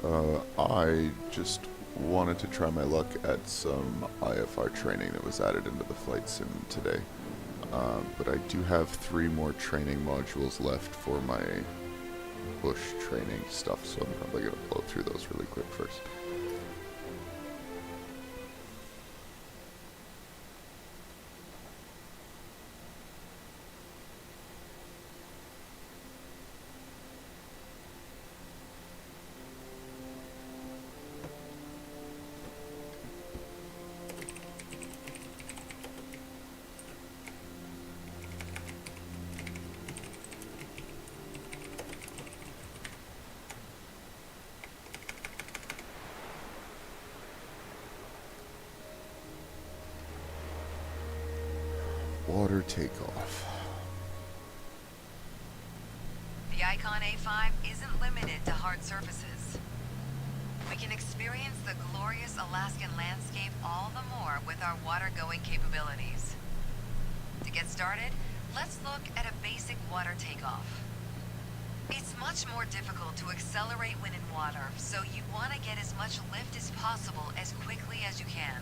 Alright, I just wanted to try my luck at some IFR training that was added into the flight sim today. But I do have 3 more training modules left for my bush training stuff, so I'm probably going to blow through those really quick first. Water takeoff. The Icon A5 isn't limited to hard surfaces. We can experience the glorious Alaskan landscape all the more with our water-going capabilities. To get started, let's look at a basic water takeoff. It's much more difficult to accelerate when in water, so you want to get as much lift as possible as quickly as you can.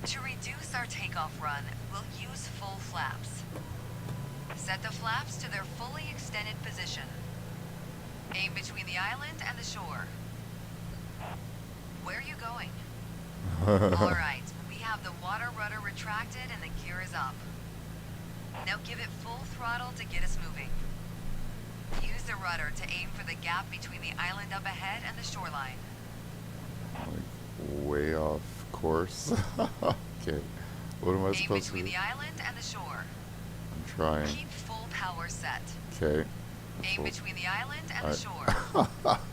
To reduce our takeoff run, we'll use full flaps. Set the flaps to their fully extended position. Aim between the island and the shore. Where are you going? Alright, we have the water rudder retracted and the gear is up. Now give it full throttle to get us moving. Use the rudder to aim for the gap between the island up ahead and the shoreline. Like, way off course. Okay, what am I supposed to do? Aim between the island and the shore. I'm trying. Keep full power set. Okay. Aim between the island and the shore.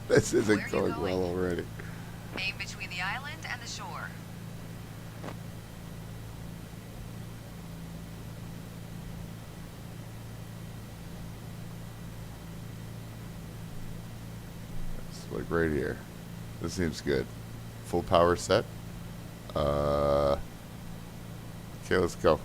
This isn't Where are you going going? well already. Aim between the island and the shore. It's like right here. This seems good. Full power set. Okay, let's go.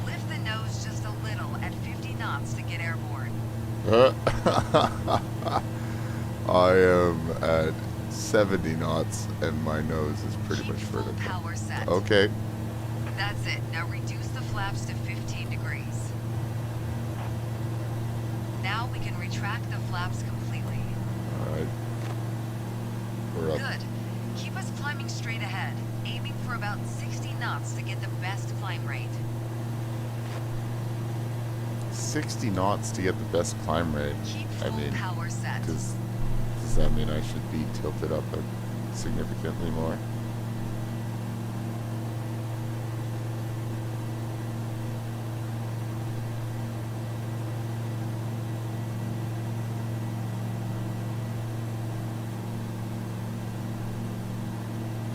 Lift the nose just a little at 50 knots to get airborne. I am at 70 knots and my nose is pretty Keep much full vertical. power set. Okay. That's it. Now reduce the flaps to 15 degrees. Now we can retract the flaps completely. Alright. We're up. Good. Keep us climbing straight ahead, aiming for about 60 knots to get the best climb rate. 60 knots to get the best climb rate. Keep I full mean, power set. does that mean I should be tilted up significantly more?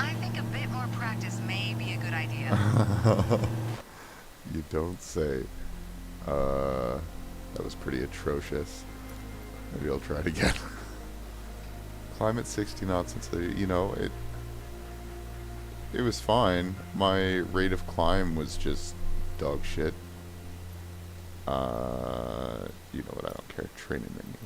I think a bit more practice may be a good idea. You don't say. That was pretty atrocious. Maybe I'll try it again. Climb at 60 knots until, you know, it was fine. My rate of climb was just dog shit. You know what, I don't care. Training menu.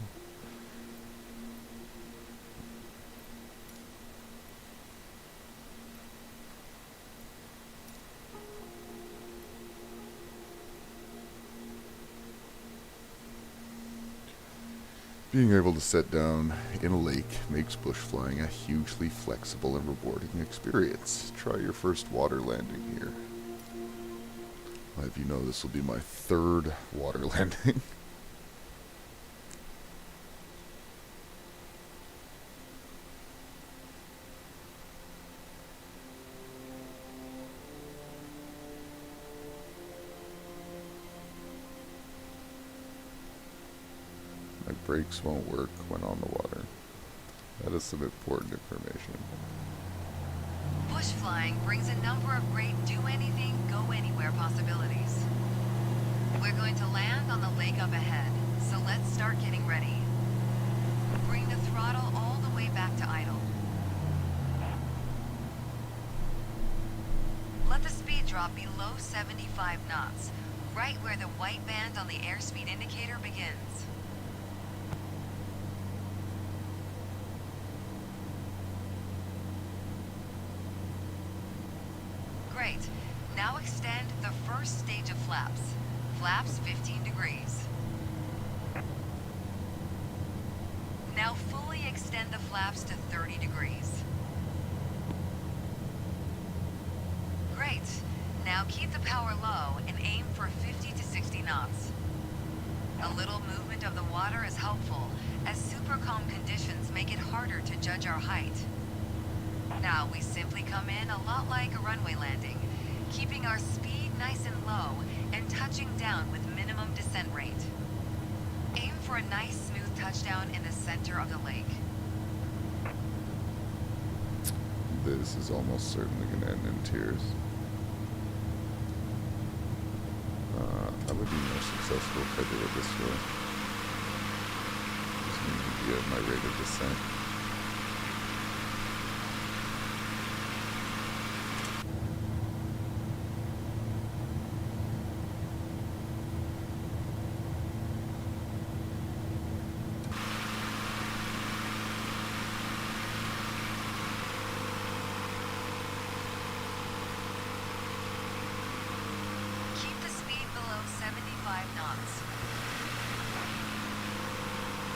Being able to sit down in a lake makes bush flying a hugely flexible and rewarding experience. Try your first water landing here. I'll have you know this will be my 3rd water landing. My brakes won't work when on the water. That is some important information. Bush flying brings a number of great do-anything, go-anywhere possibilities. We're going to land on the lake up ahead, so let's start getting ready. Bring the throttle all the way back to idle. drop below 75 knots, right where the white band on the airspeed indicator begins. Great. Now extend the first stage of flaps. Flaps 15 degrees. Now fully extend the flaps to 30 degrees. Great. Now keep the power low and aim for 50 to 60 knots. A little movement of the water is helpful, as super calm conditions make it harder to judge our height. Now we simply come in a lot like a runway landing, keeping our speed nice and low and touching down with minimum descent rate. Aim for a nice smooth touchdown in the center of the lake. This is almost certainly going to end in tears. I would be more successful if I did it this way. Just need to be at my rate of descent. Keep the speed below 75 knots.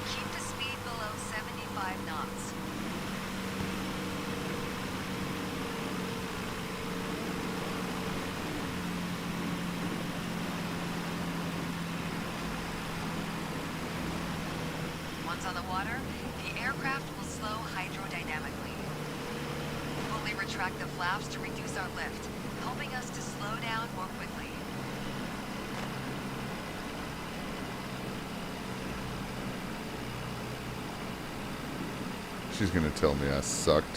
Keep the speed below 75 knots. Once on the water, the aircraft will slow hydrodynamically. Fully retract the flaps to reduce our lift, helping us to slow down more quickly. She's going to tell me I sucked.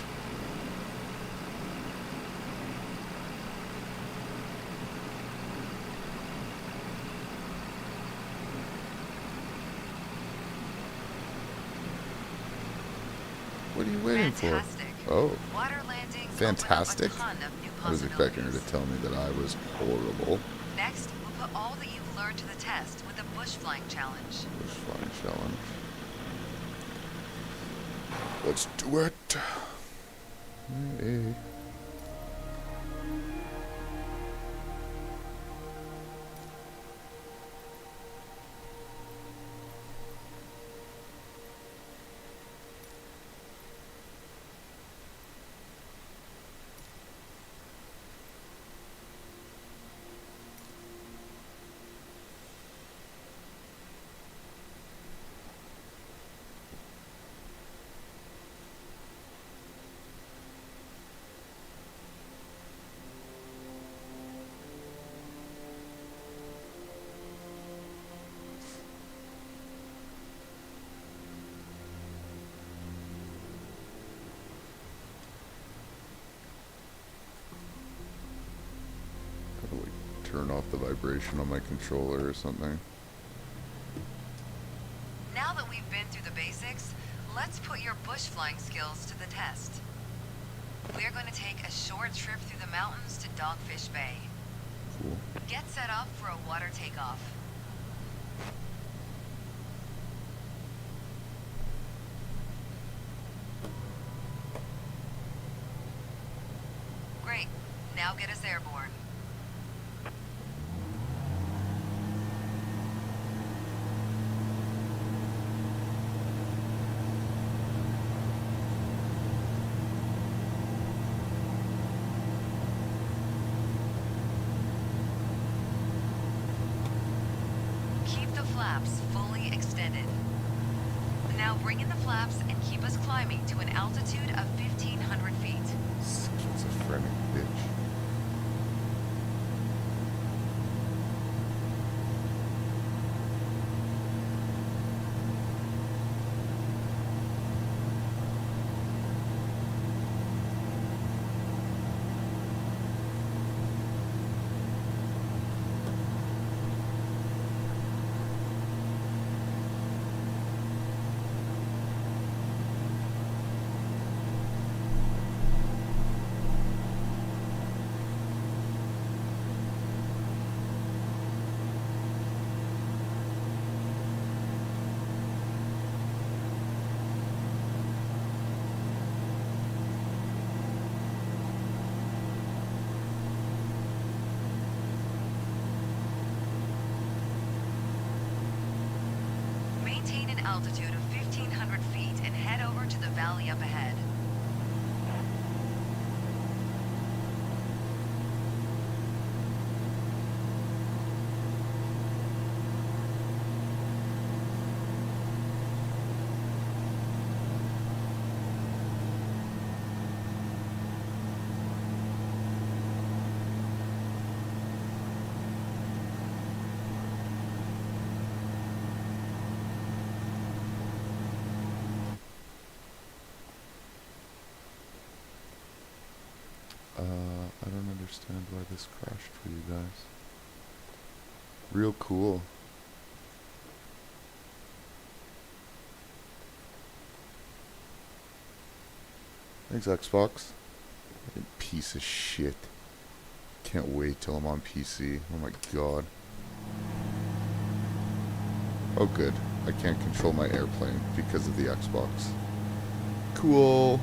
What are you waiting Fantastic. for? Oh, Water landings fantastic. open up a ton of new I was expecting her to possibilities. tell me that I was horrible. Next, we'll put all that you've learned to the test with the bush flying challenge. Bush flying challenge. Let's do it. Hey. Gotta, like, turn off the vibration on my controller or something. Now that we've been through the basics, let's put your bush flying skills to the test. We're going to take a short trip through the mountains to Dogfish Bay. Cool. Get set up for a water takeoff. Great. Now get us airborne. Keep the flaps fully extended. Now bring in the flaps and keep us climbing to an altitude of 1,500 feet. Schizophrenic bitch. altitude of 1,500 feet and head over to the valley up ahead. I don't understand why this crashed for you guys. Real cool. Thanks, Xbox. You piece of shit. Can't wait till I'm on PC. Oh my god. Oh good. I can't control my airplane because of the Xbox. Cool.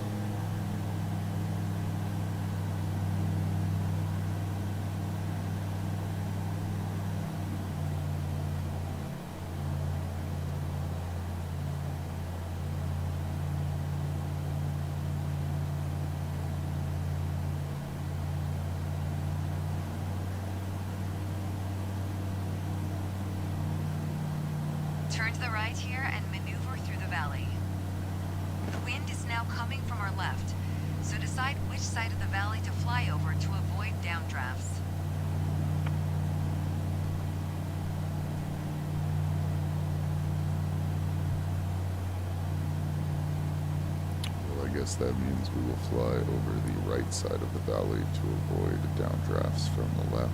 Turn to the right here and maneuver through the valley. The wind is now coming from our left, so decide which side of the valley to fly over to avoid downdrafts. Well, I guess that means we will fly over the right side of the valley to avoid downdrafts from the left.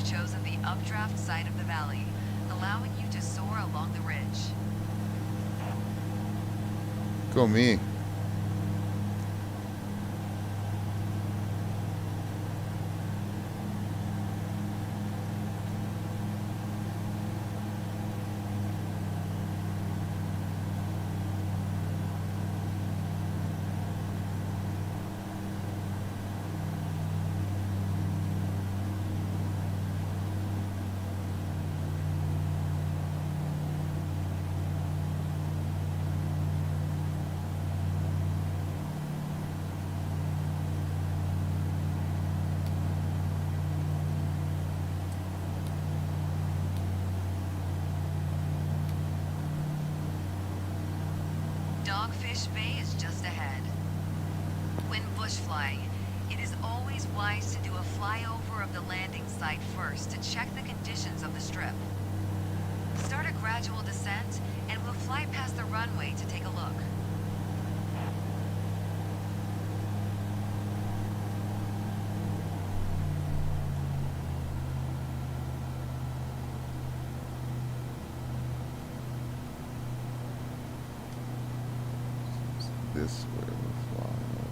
Chosen the updraft side of the valley, allowing you to soar along the ridge. Go me. Dogfish Bay is just ahead. When bush flying, it is always wise to do a flyover of the landing site first to check the conditions of the strip. Start a gradual descent, and we'll fly past the runway to take a look. This way we're flying over.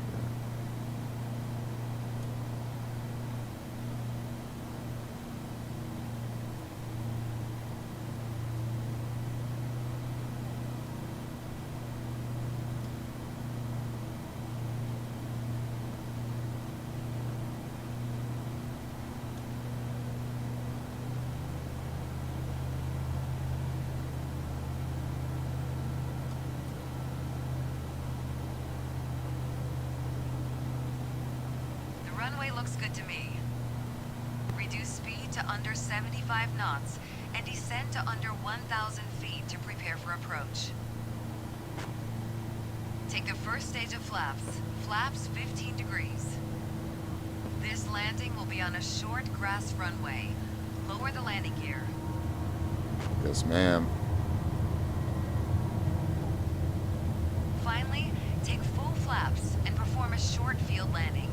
Runway looks good to me. Reduce speed to under 75 knots and descend to under 1,000 feet to prepare for approach. Take the first stage of flaps. Flaps 15 degrees. This landing will be on a short grass runway. Lower the landing gear. Yes, ma'am. Finally, take full flaps and perform a short field landing.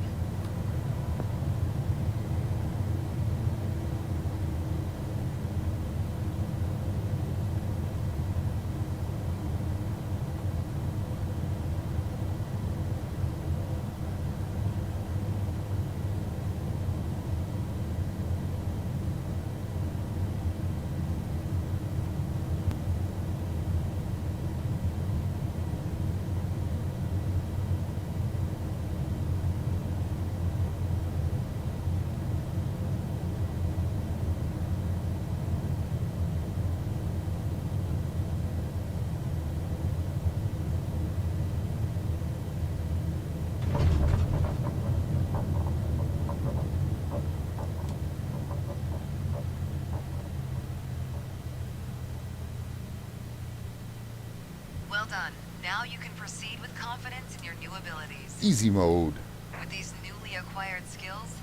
Well done. Now you can proceed with confidence in your new abilities. Easy mode. With these newly acquired skills,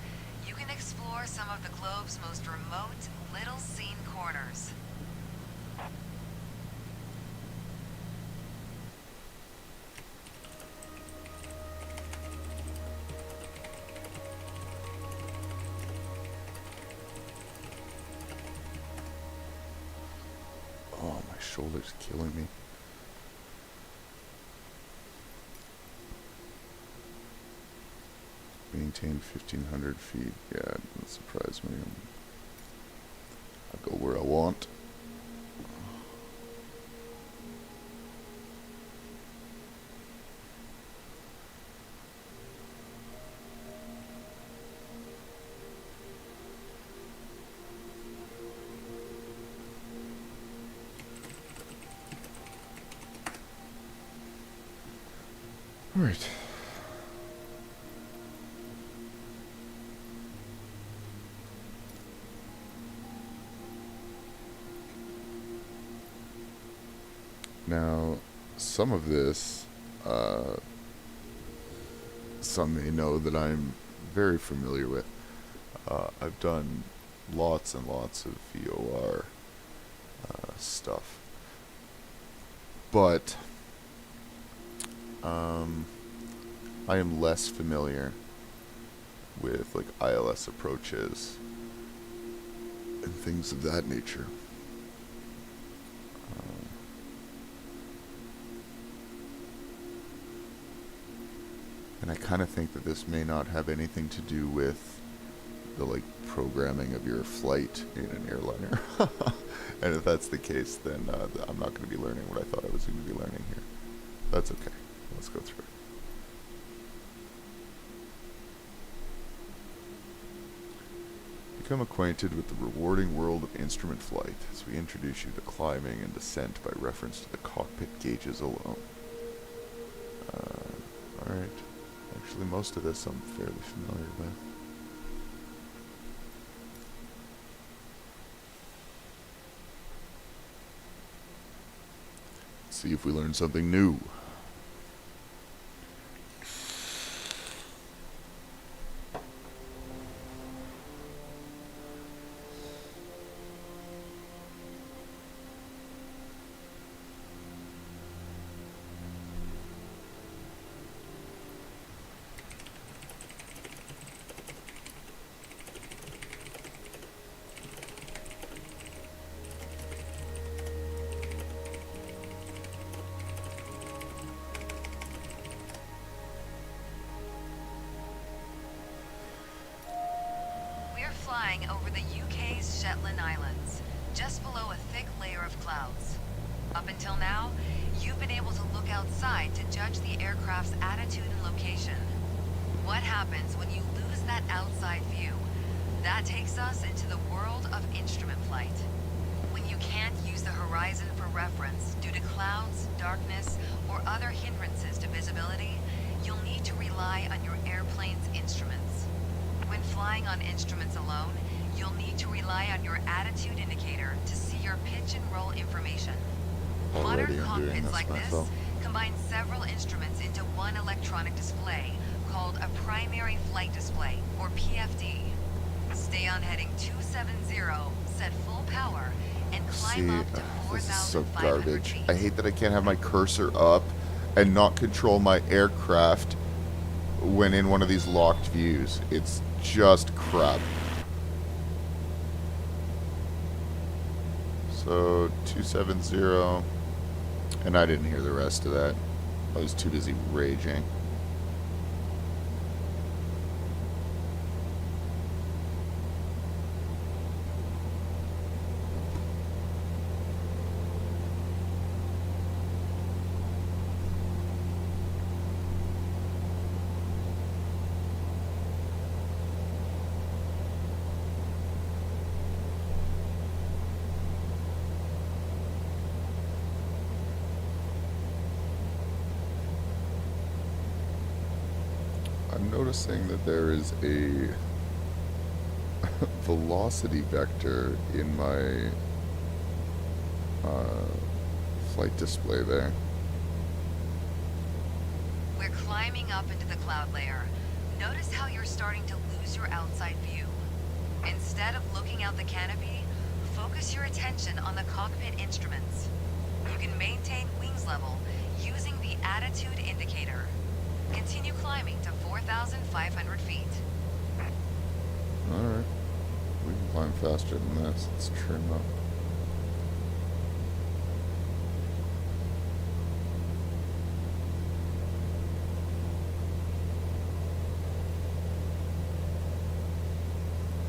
you can explore some of the globe's most remote, little-seen corners. Oh, my shoulder's killing me. Maintain 1,500 feet. Yeah, it doesn't surprise me. I'll go where I want. All right. Now, some of this, some may know that I'm very familiar with. I've done lots and lots of VOR stuff. But I am less familiar with like ILS approaches and things of that nature. And I kind of think that this may not have anything to do with the like programming of your flight in an airliner. And if that's the case, then I'm not going to be learning what I thought I was going to be learning here. That's okay. Let's go through it. Become acquainted with the rewarding world of instrument flight as we introduce you to climbing and descent by reference to the cockpit gauges alone. Alright. Actually, most of this I'm fairly familiar with. Let's see if we learn something new. Flying over the UK's Shetland Islands, just below a thick layer of clouds. Up until now, you've been able to look outside to judge the aircraft's attitude and location. What happens when you lose that outside view? That takes us into the world of instrument flight. When you can't use the horizon for reference due to clouds, darkness, or other hindrances to visibility, you'll need to rely on your airplane's instruments. When flying on instruments alone, you'll need to rely on your attitude indicator to see your pitch and roll information. Already Modern I'm doing cockpits this like this myself. combine several instruments into one electronic display called a primary flight display, or PFD. Stay on heading 270, set full power, and climb See, up to this is so 4,500 garbage. feet. I hate that I can't have my cursor up and not control my aircraft when in one of these locked views. It's just crap. So 270, and I didn't hear the rest of that. I was too busy raging. I'm noticing that there is a velocity vector in my flight display there. We're climbing up into the cloud layer. Notice how you're starting to lose your outside view. Instead of looking out the canopy, focus your attention on the cockpit instruments. You can maintain wings level using the attitude indicator. Continue climbing to 4,500 feet. Alright. We can climb faster than this. Let's trim up.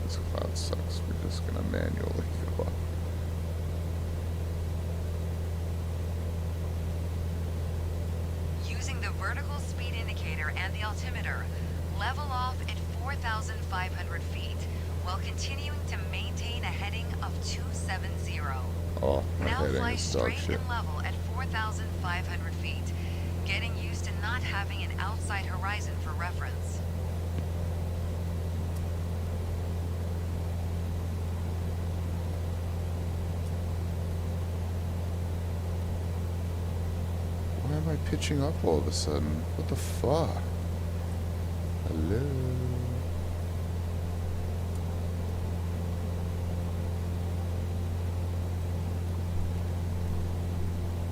This cloud sucks. We're just gonna manually go up. Using the vertical speed indicator and the altimeter, level off at 4,500 feet while continuing to maintain a heading of 270. Oh, my Now heading fly is dog straight shit. and level at 4,500 feet, getting used to not having an outside horizon for reference. Why am I pitching up all of a sudden? What the fuck? Hello?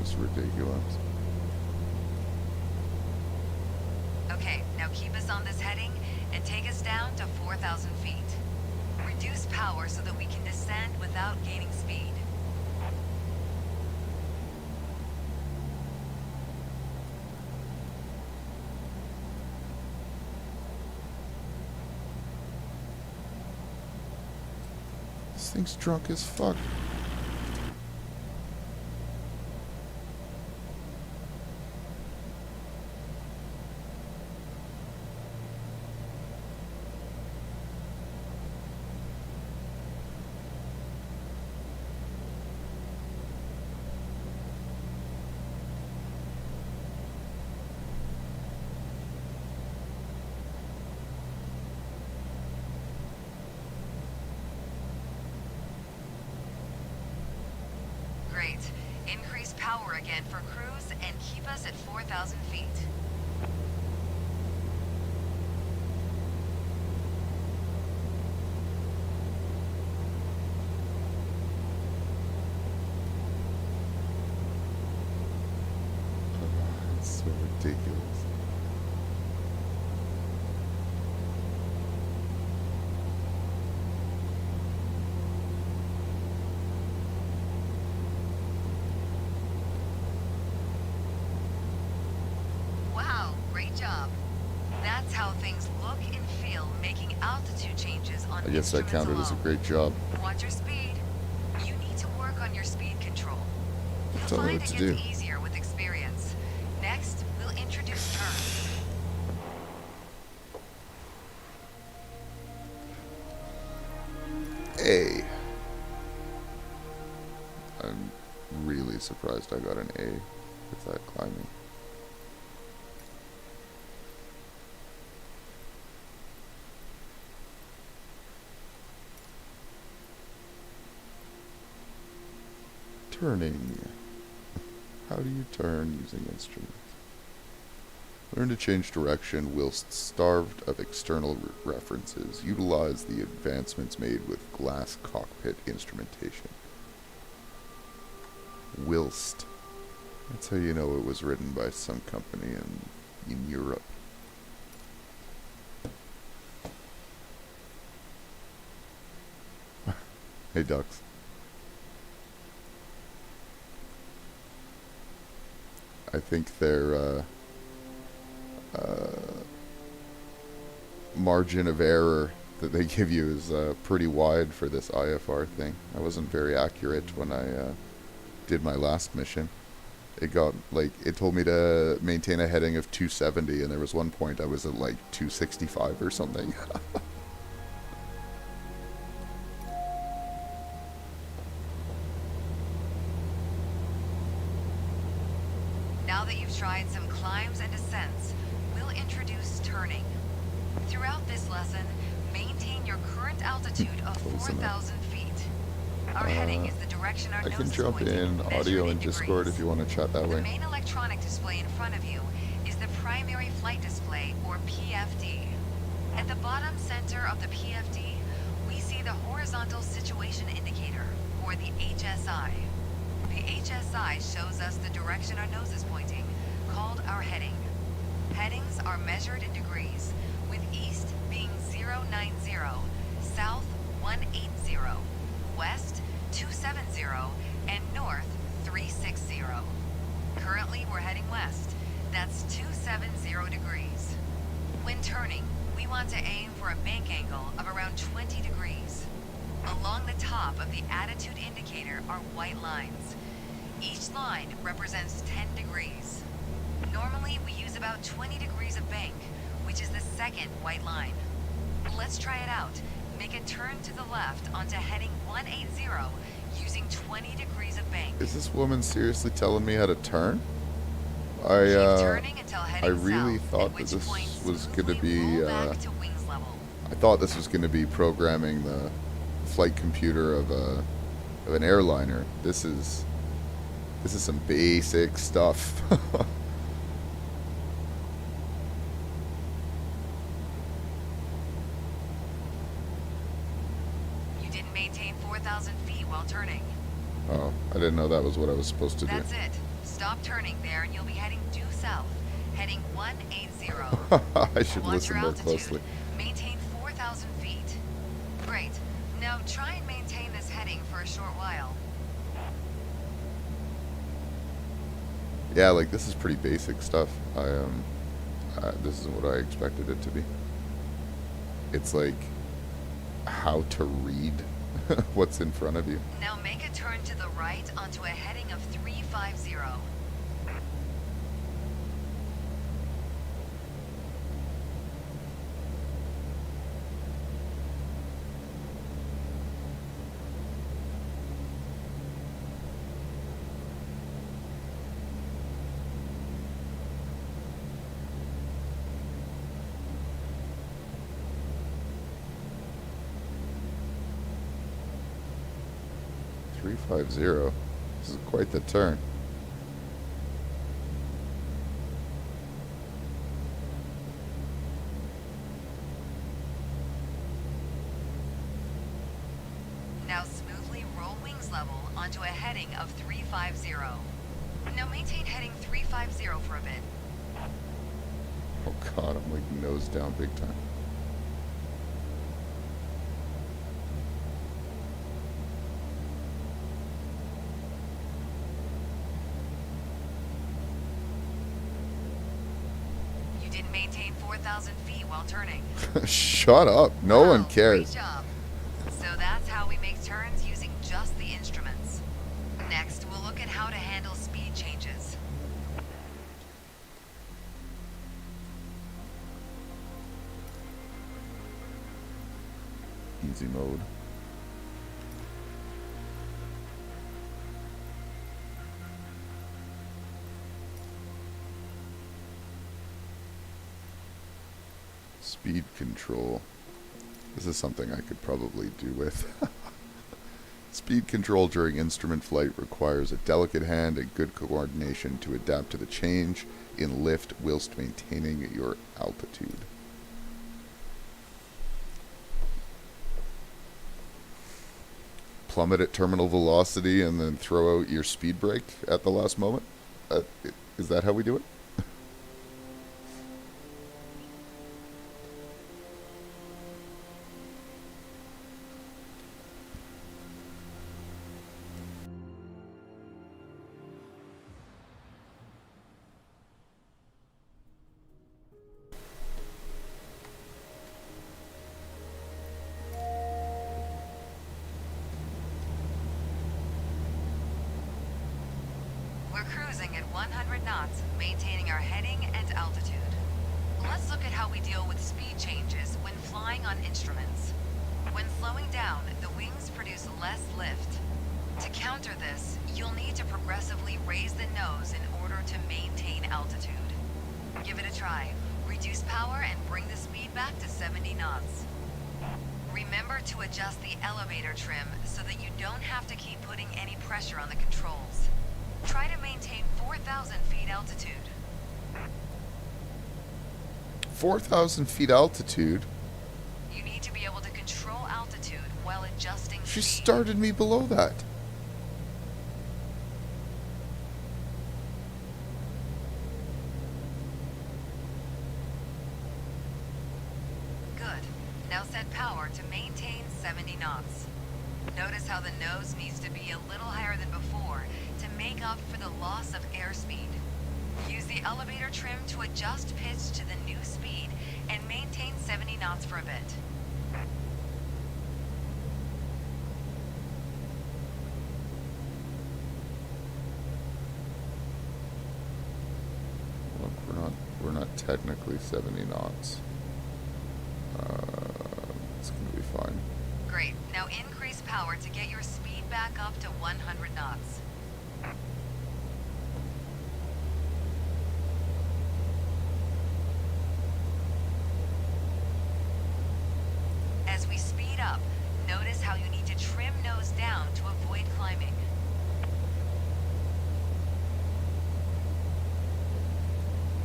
It's ridiculous. Okay, now keep us on this heading and take us down to 4,000 feet. Reduce power so that we can descend without gaining speed. This thing's drunk as fuck. Great. Increase power again for cruise and keep us at 4,000 feet. It's so ridiculous. Wow, great job. That's how things look and feel making altitude changes on I guess that instruments counted as a alone. great job. Watch your speed. You need to work on your speed control. You'll Tell me find what it to gets do. easier with experience. Next, we'll introduce turns. A. I'm really surprised I got an A with that climbing. Turning. How do you turn using instruments? Learn to change direction whilst starved of external references. Utilize the advancements made with glass cockpit instrumentation. Whilst. That's how you know it was written by some company in Europe. Hey, ducks. I think their margin of error that they give you is pretty wide for this IFR thing. I wasn't very accurate when I did my last mission. It got, like, it told me to maintain a heading of 270, and there was one point I was at, like, 265 or something. Now that you've tried some climbs and descents, we'll introduce turning. Throughout this lesson, maintain your current altitude of Close enough. 4,000 feet. Our heading is the direction our I nose can is jump pointing, in measured audio in and Discord degrees. if you want to chat that The way. main electronic display in front of you is the Primary Flight Display, or PFD. At the bottom center of the PFD, we see the Horizontal Situation Indicator, or the HSI. The HSI shows us the direction our nose is pointing, called our heading. Headings are measured in degrees, with east being 090, south 180, west 270, and north 360. Currently, we're heading west. That's 270 degrees. When turning, we want to aim for a bank angle of around 20 degrees. Along the top of the attitude indicator are white lines. Each line represents 10 degrees. Normally, we use about 20 degrees of bank, which is the second white line. Let's try it out. Make a turn to the left onto heading 180 using 20 degrees of bank. Is this woman seriously telling me how to turn? Keep turning until heading I really south, thought at that which this point was going to smoothly be, roll back to wings level. I thought this was going to be programming the flight computer of an airliner. This is some basic stuff. You didn't maintain 4,000 feet while turning. Oh, I didn't know that was what I was supposed to do. That's it. Stop turning there and you'll be heading due south. Heading 180. I should Watch listen your more altitude. closely. Maintain 4,000 feet. Great. Now try and maintain this heading for a short while. Yeah, like this is pretty basic stuff. This isn't what I expected it to be. It's like how to read what's in front of you. Now make a turn to the right onto a heading of 350. Three 350. This is quite the turn. Now smoothly roll wings level onto a heading of 350. Now maintain heading 350 for a bit. Oh god, I'm like nose down big time. You didn't maintain 4,000 feet while turning. Shut up. No Wow, one cares. Great job. So that's how we make turns using just the instruments. Next, we'll look at how to handle speed changes. Easy mode. Speed control. This is something I could probably do with. Speed control during instrument flight requires a delicate hand and good coordination to adapt to the change in lift whilst maintaining your altitude. Plummet at terminal velocity and then throw out your speed brake at the last moment? Is that how we do it? We're cruising at 100 knots, maintaining our heading and altitude. Let's look at how we deal with speed changes when flying on instruments. When slowing down, the wings produce less lift. To counter this, you'll need to progressively raise the nose in order to maintain altitude. Give it a try. Reduce power and bring the speed back to 70 knots. Remember to adjust the elevator trim so that you don't have to keep putting any pressure on the controls. Try to maintain 4,000 feet altitude. 4,000 feet altitude. You need to be able to control altitude while adjusting She speed. started me below that. Good. Now set power to maintain 70 knots. Notice how the nose needs to be a little higher than before to make up for the loss of airspeed. Use the elevator trim to adjust pitch to the new speed and maintain 70 knots for a bit. Look, we're not technically 70 knots. It's gonna be fine. Great. Now increase power to get your speed back up to 100 knots. As we speed up, notice how you need to trim nose down to avoid climbing.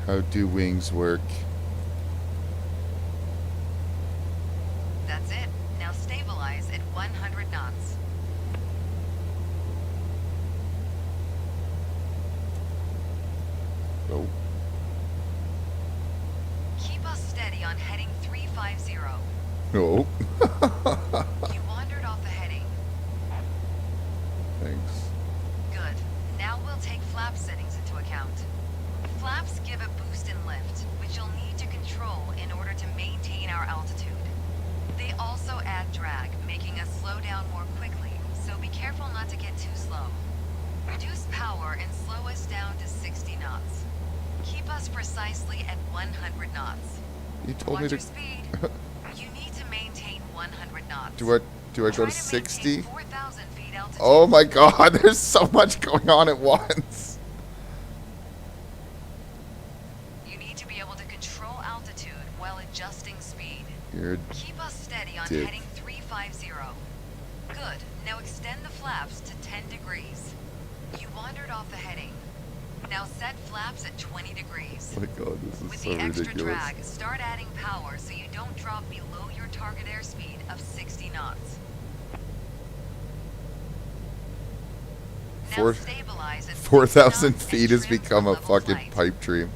How do wings work? That's it. Now stabilize at 100 knots. Nope. Keep us steady on heading 350. Nope. You wandered off the heading. Thanks. Good. Now we'll take flap settings into account. Flaps give a boost in lift, which you'll need to control in order to maintain our altitude. They also add drag, making us slow down more quickly, so be careful not to get too slow. Reduce power and slow us down to 60 knots. Keep us precisely at 100 knots. You told Watch me your to. speed. You need to maintain 100 knots. Do I go Try to to 60? maintain 4,000 feet altitude. Oh my god, there's so much going on at once. You need to be able to control altitude while adjusting speed. You're a Keep us steady on dick. heading 350. Good. Now extend the flaps to 10 degrees. You wandered off the heading. Now set flaps at 20 degrees. Oh my god, this is With so the extra ridiculous. drag, start adding power so you don't drop below your target airspeed of 60 knots. Now Four- stabilize at 4,000 60 knots feet and has trim for become a level fucking flight. pipe dream.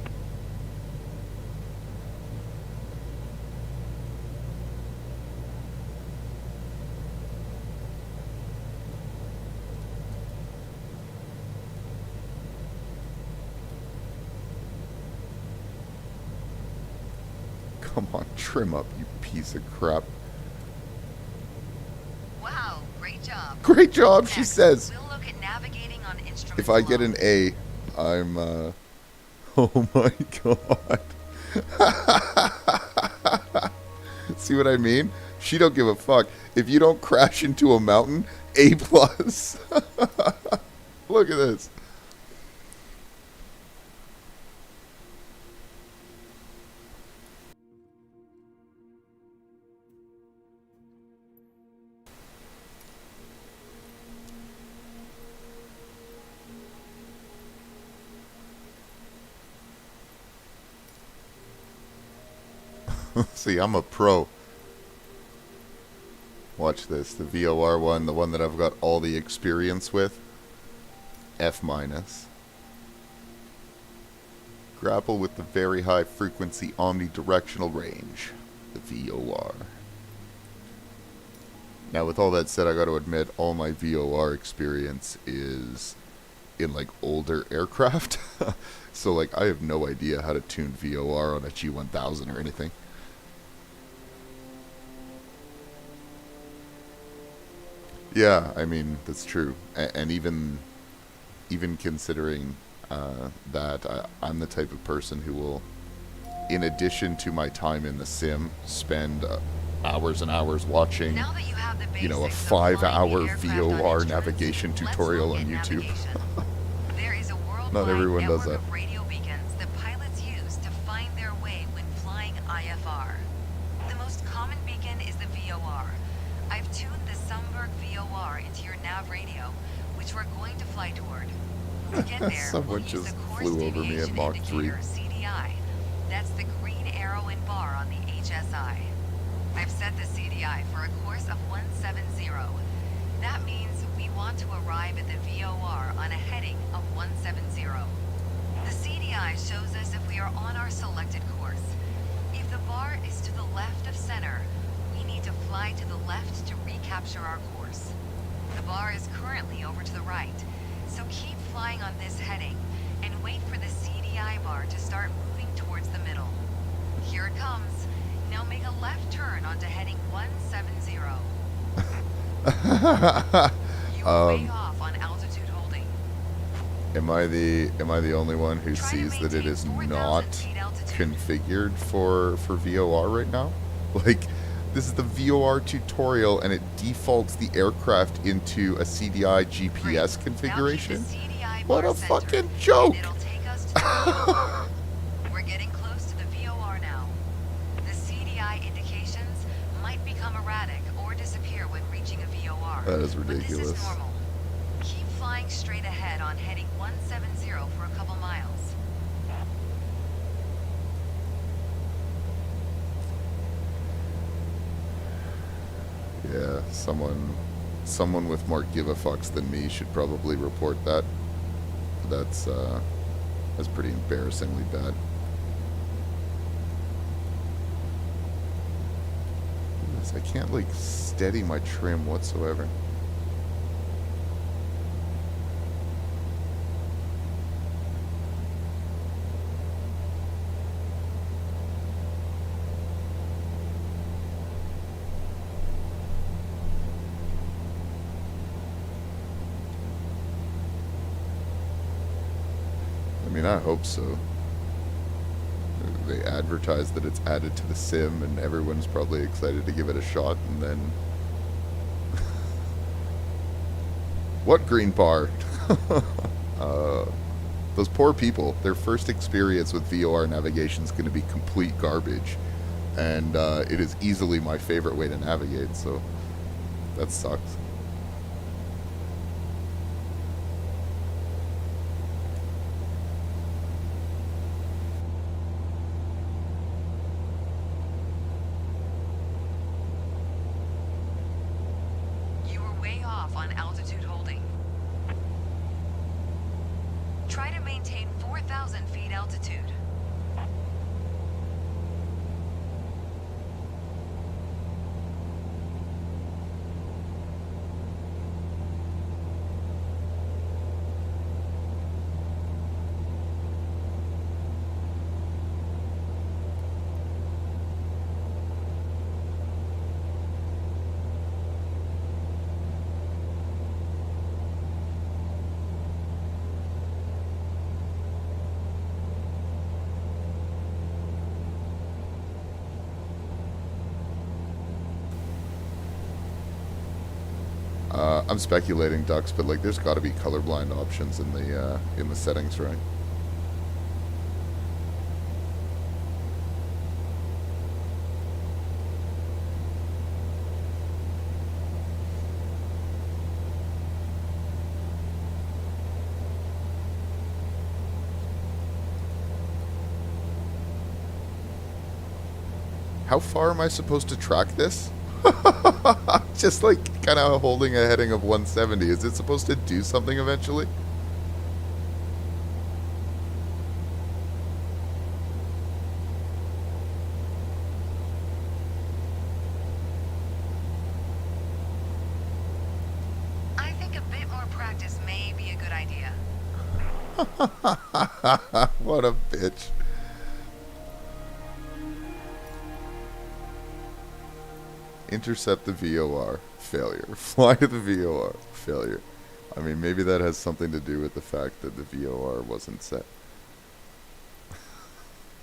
Come on, trim up, you piece of crap. Wow, great job. Great job, she Next, says. we'll look at navigating on instruments If I get alone. an A, I'm, oh my god. See what I mean? She don't give a fuck. If you don't crash into a mountain, A+. Look at this. See, I'm a pro. Watch this. The VOR one, the one that I've got all the experience with. F-. Grapple with the very high frequency omnidirectional range. The VOR. Now, with all that said, I got to admit, all my VOR experience is in, like, older aircraft. So, like, I have no idea how to tune VOR on a G1000 or anything. Yeah, I mean, that's true. And even considering that, I'm the type of person who will, in addition to my time in the sim, spend hours and hours watching, Now that you have the you know, a basics of flying the 5-hour aircraft on VOR instruments, navigation let's tutorial look on at YouTube. navigation. There is a worldwide Not everyone does network that. of radio beacons that pilots use to find their way when flying IFR. The most common beacon is the VOR. I've tuned the Sumberg VOR into your nav radio, which we're going to fly toward. To get there, Someone we'll use just the course flew over me at deviation Mach 3. indicator, CDI. That's the green arrow and bar HSI. I've set the CDI for a course of 170. That means we want to arrive at the VOR on a heading of 170. The CDI shows us if we are on our selected course. If the bar is to the left of center, we need to fly to the left to recapture our course. The bar is currently over to the right, so keep flying on this heading and wait for the CDI bar to start moving towards the middle. Here it comes. Now make a left turn onto heading 170. You are way off on altitude holding. Am I the only one who Try to sees that it maintain is 4,000 not feet altitude. configured for VOR right now? Like, this is the VOR tutorial and it defaults the aircraft into a CDI GPS Great. Now keep the configuration? CDI What bar a centered, fucking joke! and it'll take us to the VOR. We're getting close to the VOR now. The CDI indications might become erratic or disappear when reaching a VOR. That is But this ridiculous. is normal. Keep flying straight ahead on heading 170 for a couple miles. Yeah, someone with more give-a-fucks than me should probably report that. That's pretty embarrassingly bad. I can't, like, steady my trim whatsoever. I mean, I hope so. They advertise that it's added to the sim, and everyone's probably excited to give it a shot, and then... What green bar? Those poor people, their first experience with VOR navigation is going to be complete garbage, and it is easily my favorite way to navigate, so that sucks. You were way off on altitude holding. Try to maintain 4,000 feet altitude. I'm speculating, Ducks, but like, there's got to be colorblind options in the settings, right? How far am I supposed to track this? Just like kind of holding a heading of 170. Is it supposed to do something eventually? I think a bit more practice may be a good idea. What a bitch. Intercept the VOR. Failure. Fly to the VOR. Failure. I mean, maybe that has something to do with the fact that the VOR wasn't set.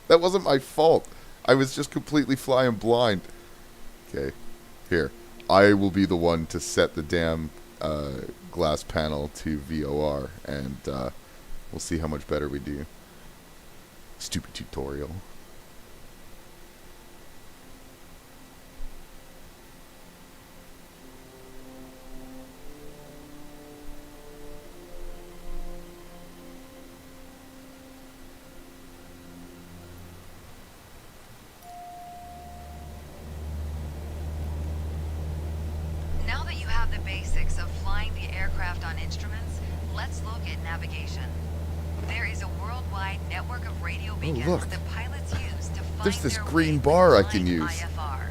That wasn't my fault. I was just completely flying blind. Okay. Here. I will be the one to set the damn glass panel to VOR, and we'll see how much better we do. Stupid tutorial. have the basics of flying the aircraft on instruments, let's look at navigation. There is a worldwide network of radio beacons look. that pilots use to find There's this their green way bar I behind can use. IFR.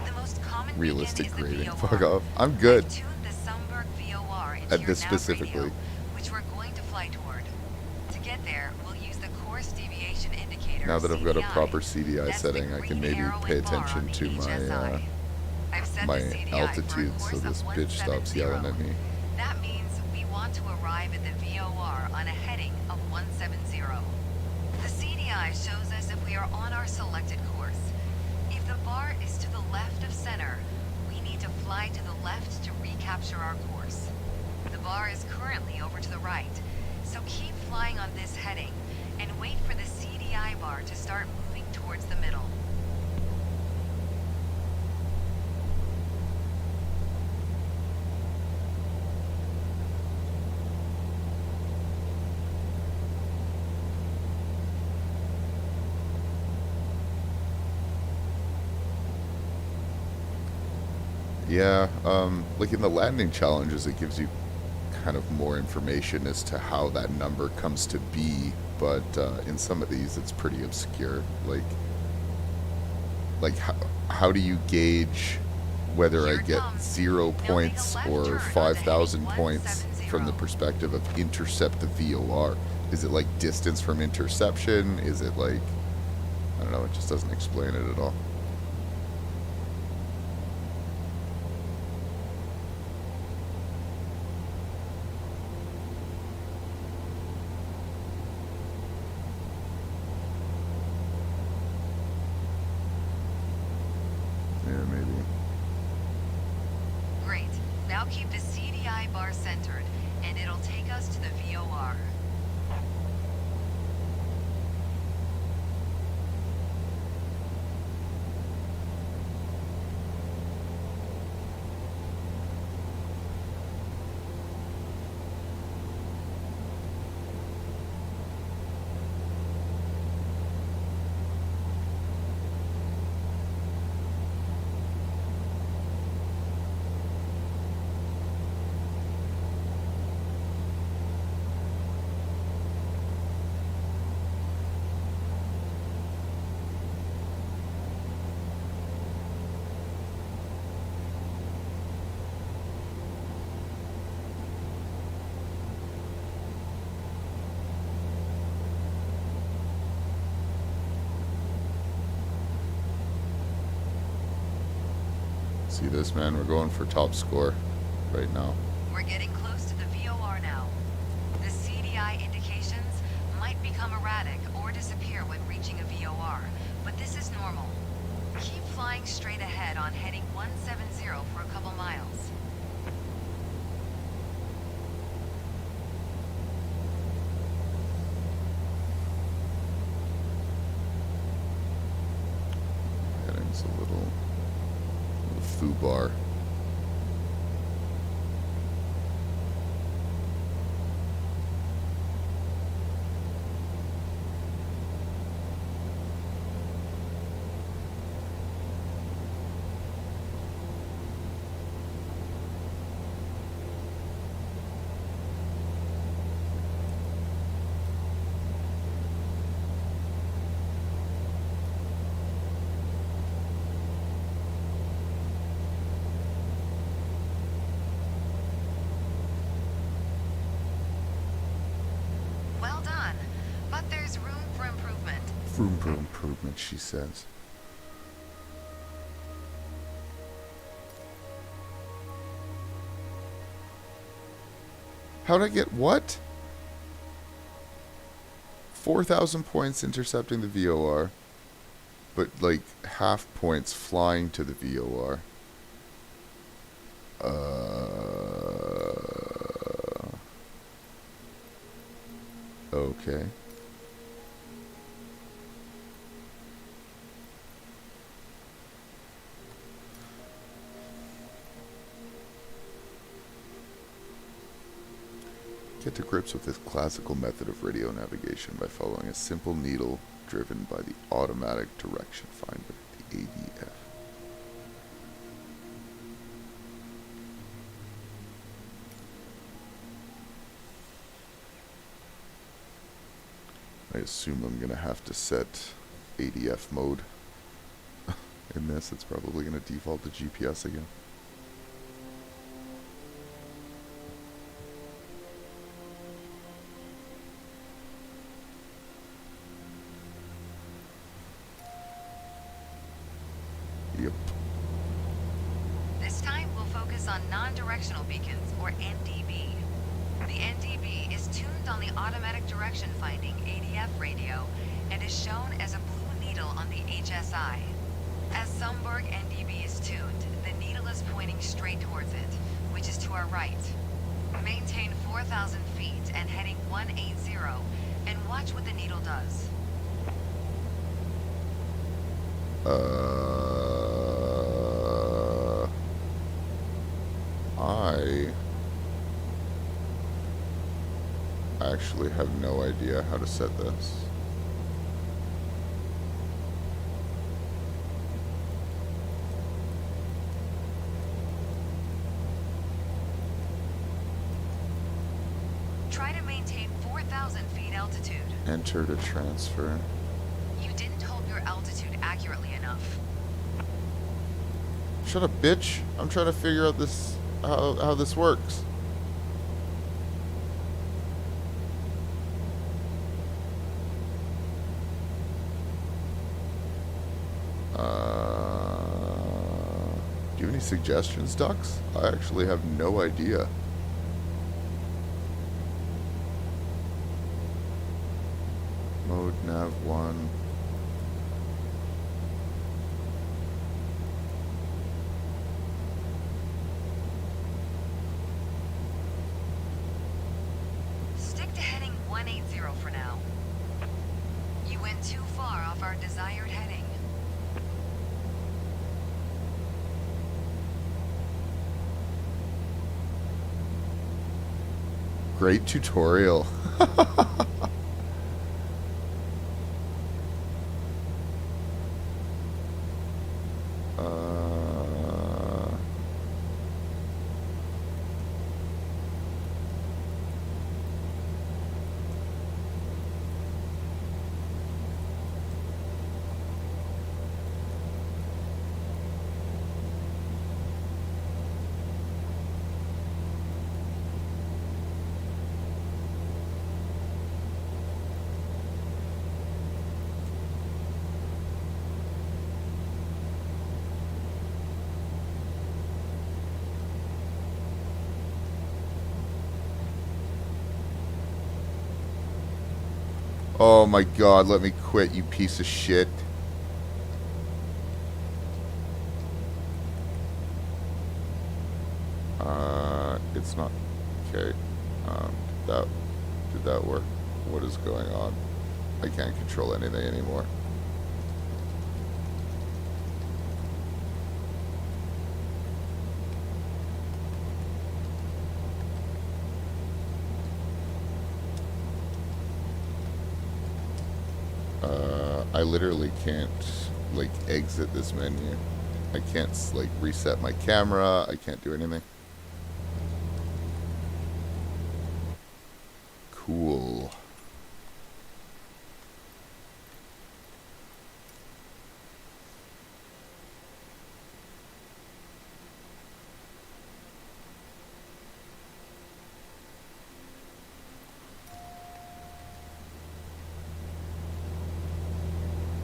The most common Realistic beacon is the grading. VOR. Fuck off. I'm good. I've tuned the Sumberg VOR into At your this nav specifically. radio, which we're going to fly toward. To get there, we'll use the course deviation indicator. Now that I've got a CDI. proper CDI That's setting, the I can green maybe arrow pay and bar on attention the to HSI. I've set my the CDI for a altitude so course this of bitch stops 170. yelling at me. That means we want to arrive at the VOR on a heading of 170. The CDI shows us if we are on our selected course. If the bar is to the left of center, we need to fly to the left to recapture our course. The bar is currently over to the right, so keep flying on this heading and wait for the CDI bar to start moving towards the middle. Yeah, like in the landing challenges, it gives you kind of more information as to how that number comes to be, but in some of these, it's pretty obscure. Like how do you gauge whether I get 0 points or 5,000 points from the perspective of intercept the VOR? Is it like distance from interception? Is it like, I don't know, it just doesn't explain it at all. Yeah, maybe. Great. Now keep the CDI bar centered, and it'll take us to the VOR. See this, man? We're going for top score right now. We're getting close to the VOR now. The CDI indications might become erratic or disappear when reaching a VOR, but this is normal. Keep flying straight ahead on heading 170 for a couple miles. Heading's a little foobar. Well done, but there's room for improvement. Room for improvement, she says. How'd I get what? 4,000 points intercepting the VOR, but like half points flying to the VOR. Okay. Get to grips with this classical method of radio navigation by following a simple needle driven by the automatic direction finder, the ADF. I assume I'm gonna have to set ADF mode in this. It's probably gonna default to GPS again. Yep. This time we'll focus on non-directional beacons, or NDB. The NDB is tuned on the automatic direction finding ADF radio and is shown as a blue needle on the HSI. As Sumburg NDB is tuned, the needle is pointing straight towards it, which is to our right. Maintain 4,000 feet and heading 180, and watch what the needle does. I actually have no idea how to set this. Try to maintain 4,000 feet altitude. Enter to transfer. You didn't hold your altitude accurately enough. Shut up, bitch. I'm trying to figure out this how this works. Do you have any suggestions, Ducks? I actually have no idea. Mode nav 1. Stick to heading 180 for now. You went too far off our desired heading. Great tutorial. Oh my god, let me quit, you piece of shit. It's not... Okay. Did that work? What is going on? I can't control anything anymore. I literally can't, like, exit this menu. I can't, like, reset my camera. I can't do anything. Cool.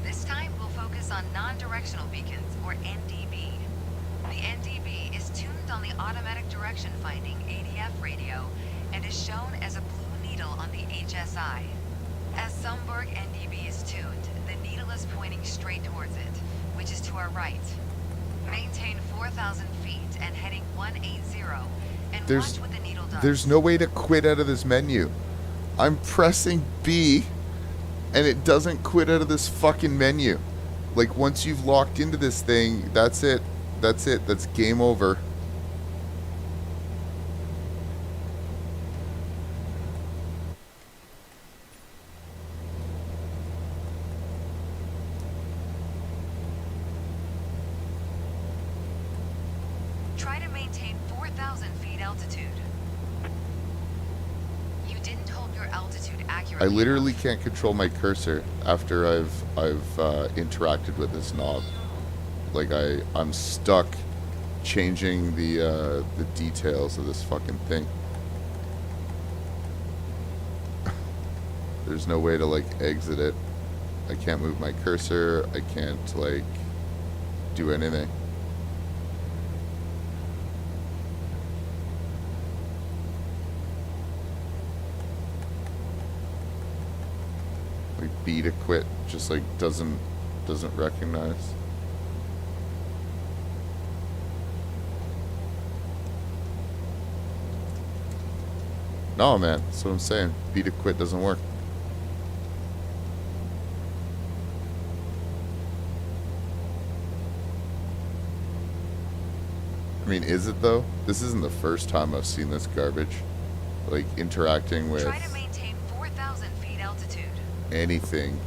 This time we'll focus on non-directional beacons, or NDB. The NDB is tuned on the automatic direction finding ADF radio and is shown as a blue needle on the HSI. As Sumburg NDB is tuned, the needle is pointing straight towards it, which is to our right. Maintain 4,000 feet and heading 180, and watch what the needle does. There's no way to quit out of this menu. I'm pressing B, and it doesn't quit out of this fucking menu. Like, once you've locked into this thing, that's it. That's it. That's game over. Try to maintain 4,000 feet altitude. You didn't hold your altitude I accurately. literally can't control my cursor after I've interacted with this knob. Like I'm stuck changing the details of this fucking thing. There's no way to like exit it. I can't move my cursor. I can't like do anything. Like B to quit just like doesn't recognize. No, man, that's what I'm saying. B to quit doesn't work. I mean, is it though? This isn't the first time I've seen this garbage. Like interacting with Try to maintain 4,000 feet altitude. anything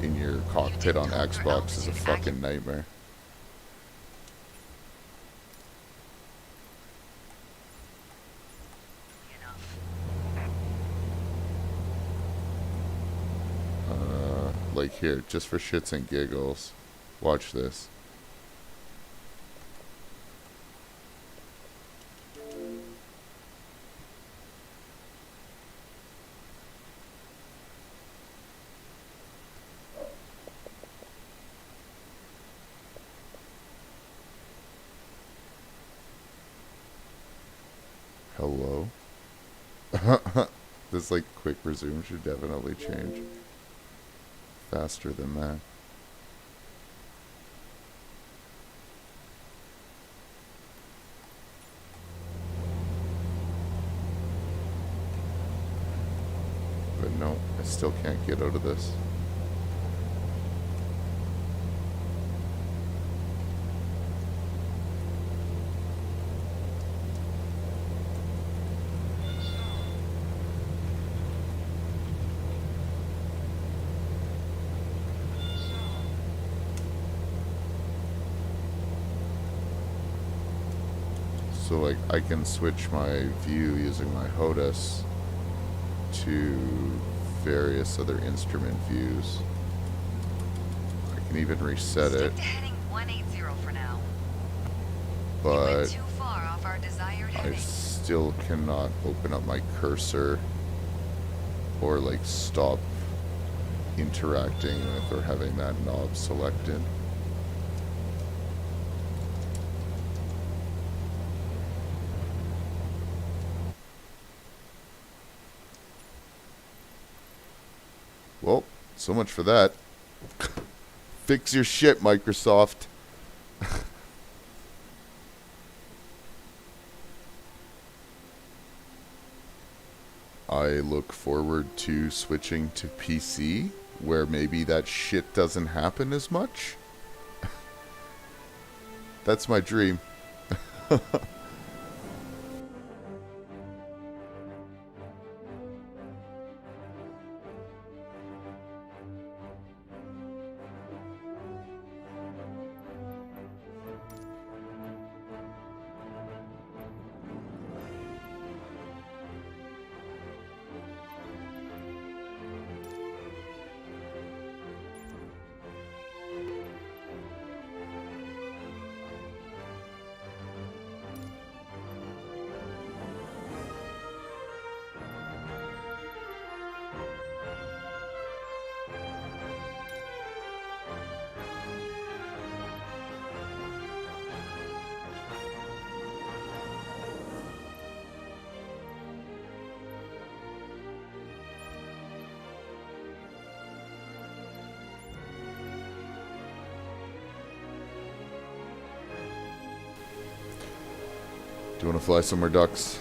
in your cockpit on hold your Xbox is a altitude fucking nightmare. Enough. Like here, just for shits and giggles. Watch this. Hello? This like quick resume should definitely change. Faster than that. But no, I still can't get out of this. So like I can switch my view using my HOTAS to various other instrument views. I can even reset it, Stick to heading 180 for now. You but went too far off our desired I heading. still cannot open up my cursor or like stop interacting with or having that knob selected. Well, so much for that. Fix your shit, Microsoft. I look forward to switching to PC, where maybe that shit doesn't happen as much. That's my dream. Do you want to fly somewhere, ducks?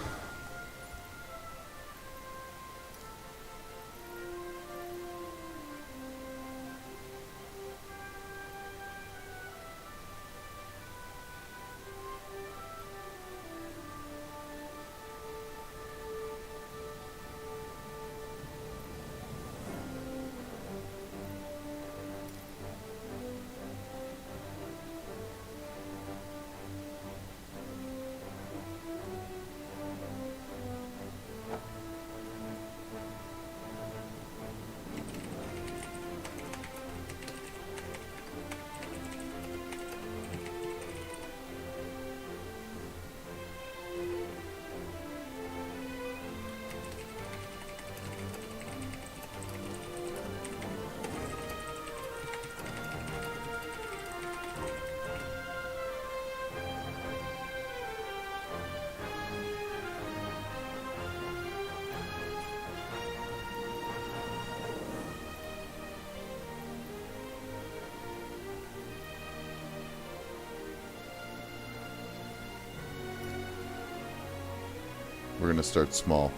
We're gonna start small.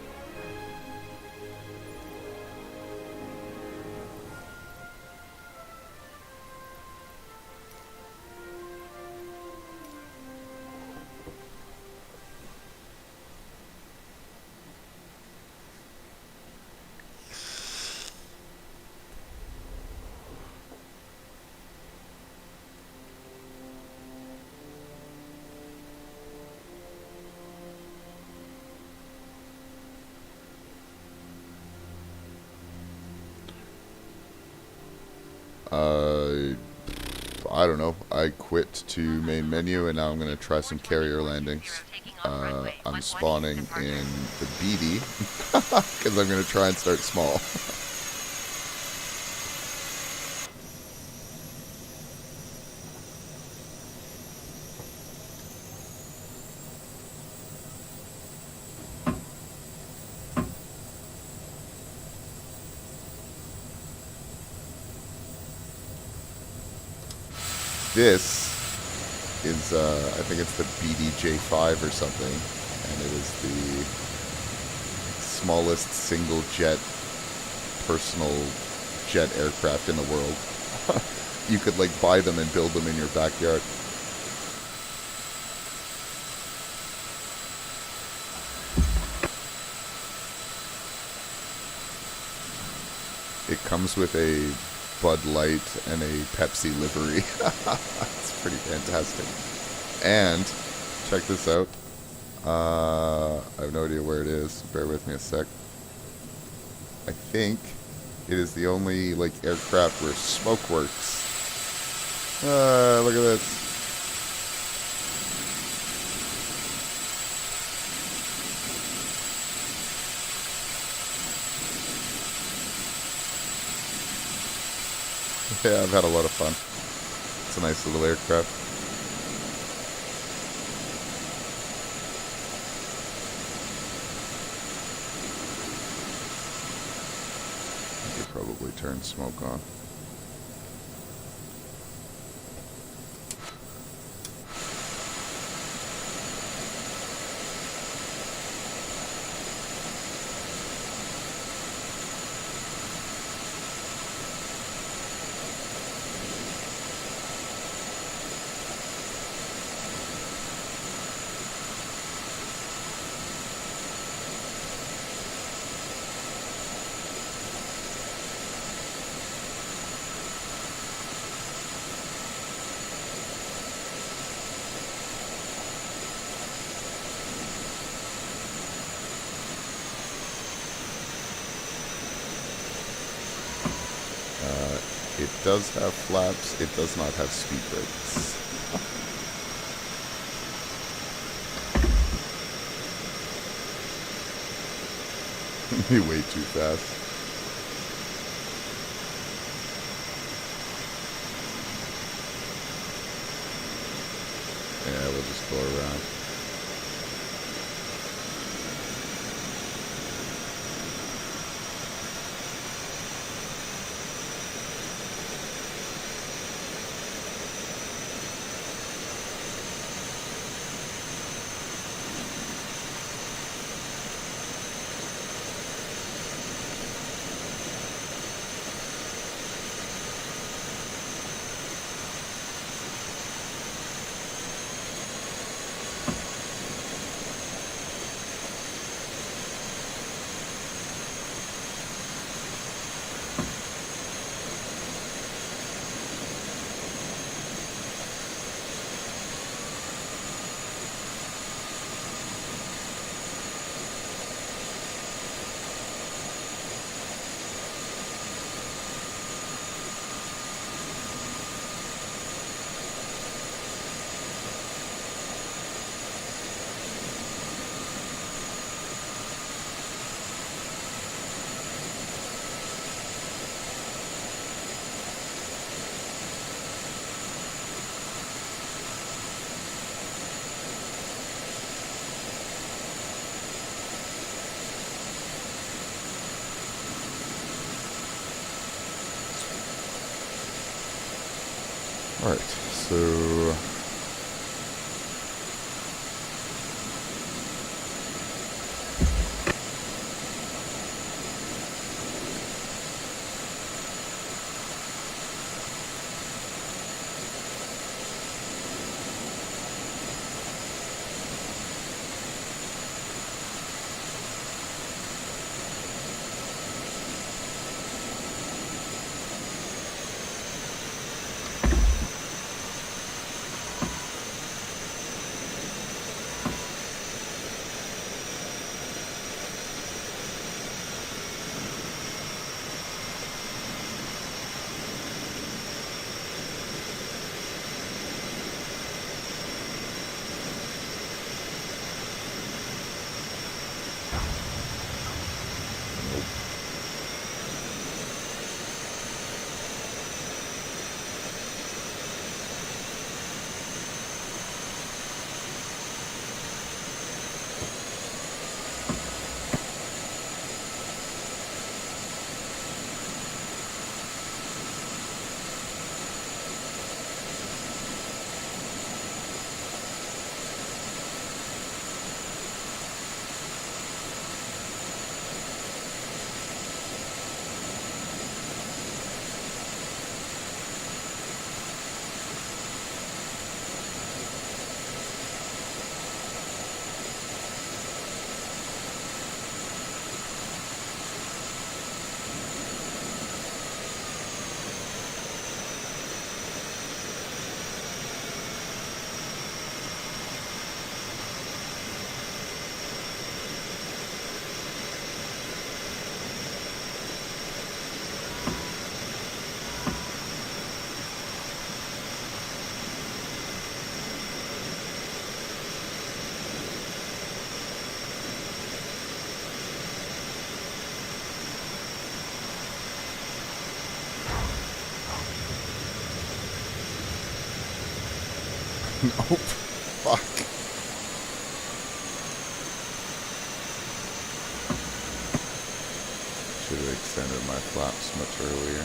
I don't know. I quit to main menu and now I'm going to try some carrier landings. I'm spawning in the BD because I'm going to try and start small. This is, I think it's the BDJ-5 or something, and it is the smallest single jet personal jet aircraft in the world. You could like buy them and build them in your backyard. It comes with a Bud Light and a Pepsi livery. It's pretty fantastic. And check this out. I have no idea where it is. Bear with me a sec. I think it is the only like aircraft where smoke works. Look at this. Yeah, I've had a lot of fun. It's a nice little aircraft. I could probably turn smoke on. It does have flaps, it does not have speed brakes. Way too fast. Yeah, we'll just go around. Alright, so Nope. Fuck. Should have extended my flaps much earlier.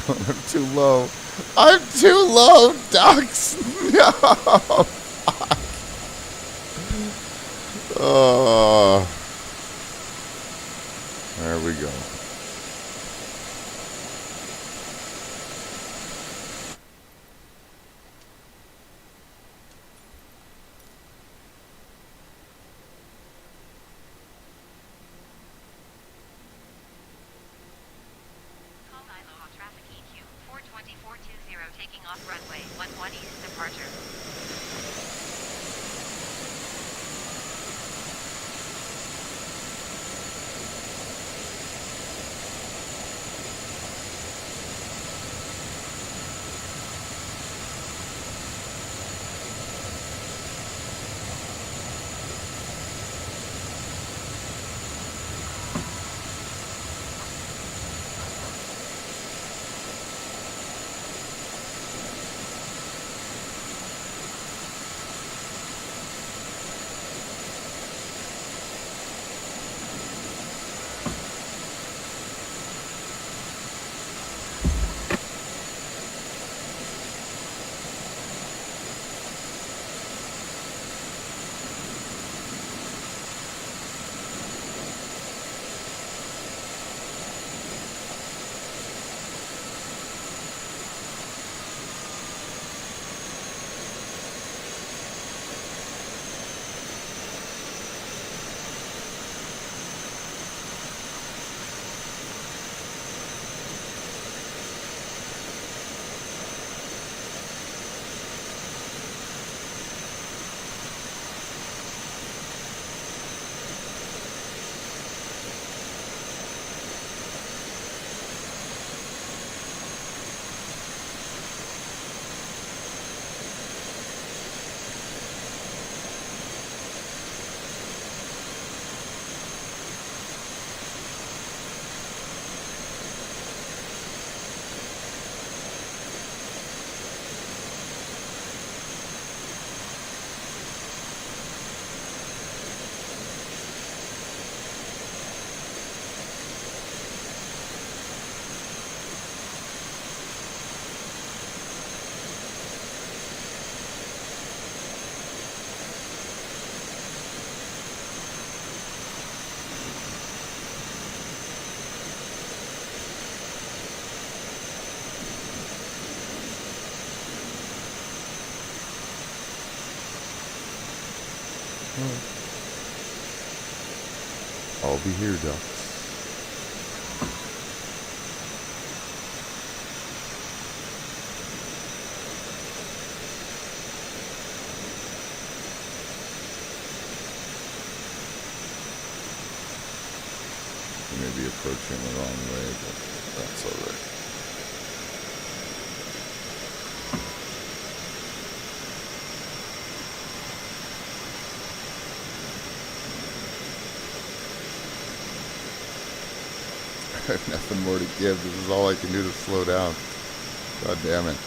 I'm too low. I'm too low, ducks. No. Fuck. Oh. There we go. Traffic EQ 42420 taking off runway 11 east departure. I'll be here, ducks. You may be approaching the wrong way, but that's alright. I have nothing more to give. This is all I can do to slow down. God damn it.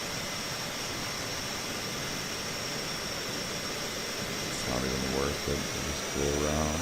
It's not even worth it to just go around.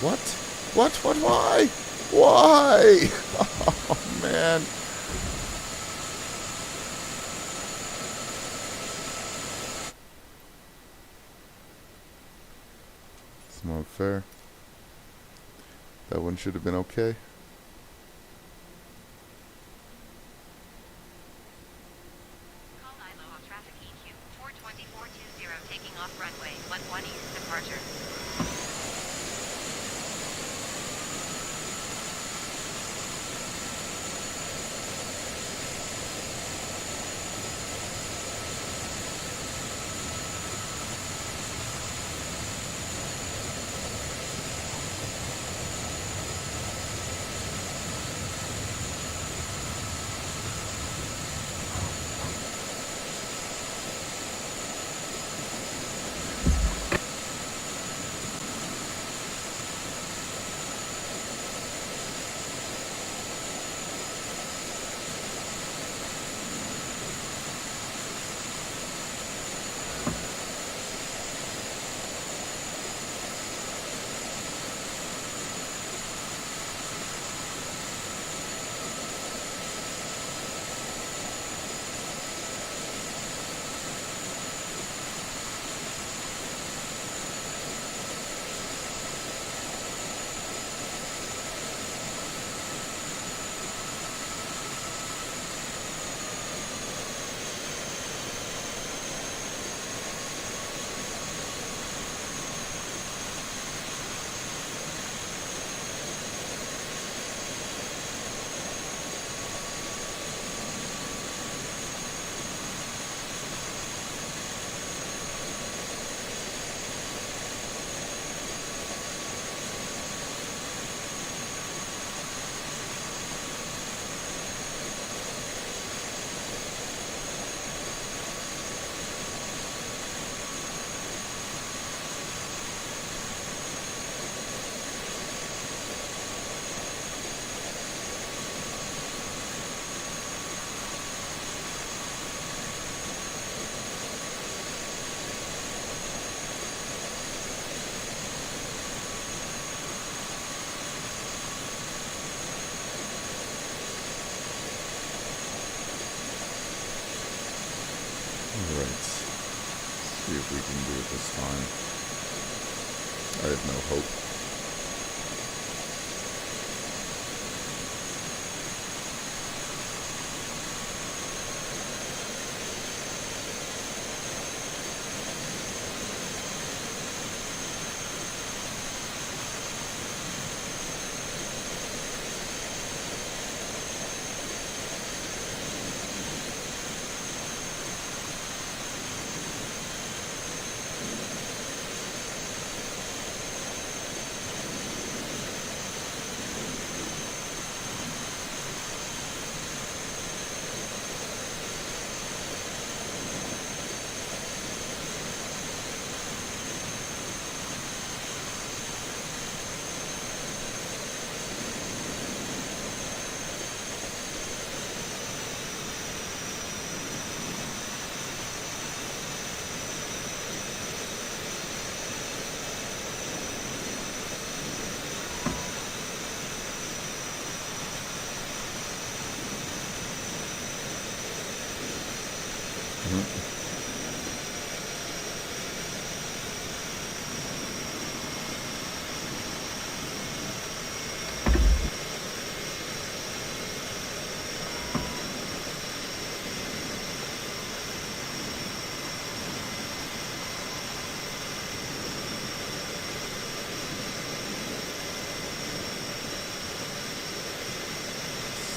What? What? Why? Why? Oh, man. It's not fair. That one should have been okay. Call ILO on traffic EQ 42420 taking off runway 11 east departure. Alright. See if we can do it this time. I have no hope.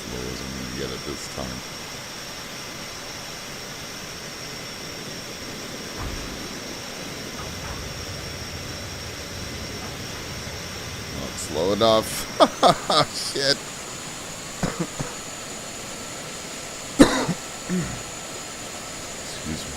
Slow as I'm gonna get it this time. Not slow enough. Shit. Excuse me.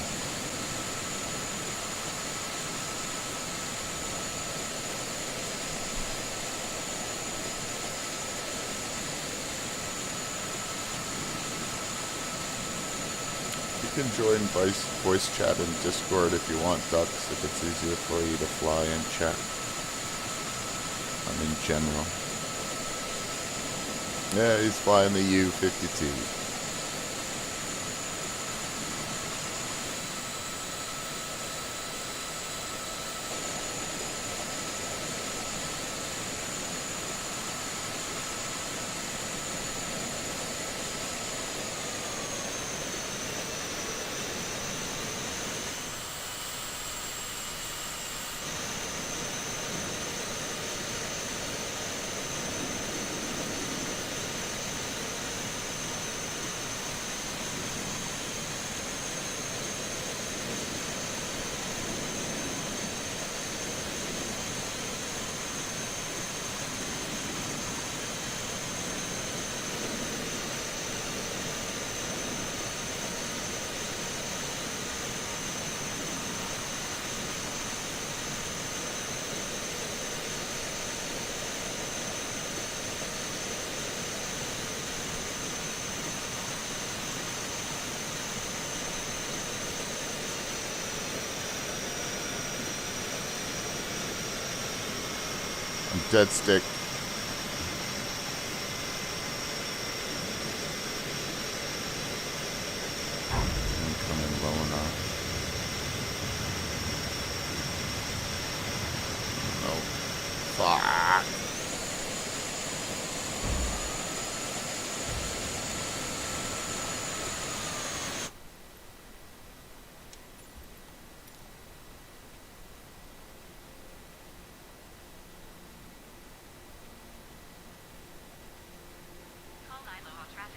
You can join voice chat in Discord if you want, Ducks, if it's easier for you to fly and chat. in general. Yeah, he's flying the U-52. I'm dead stick. I'm coming low enough. Oh, fuck.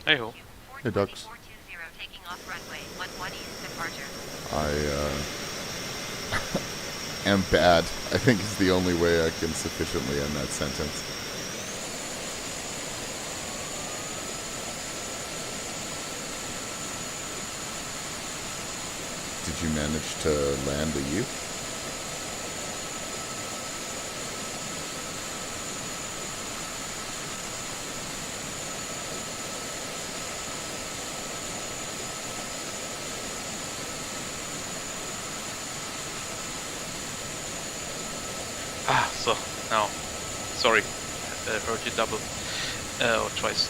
Hey ho. Hey, Ducks. Taking off runway 11 east departure. I am bad, I think is the only way I can sufficiently end that sentence. Did you manage to land the U? So now, sorry, heard you double or twice.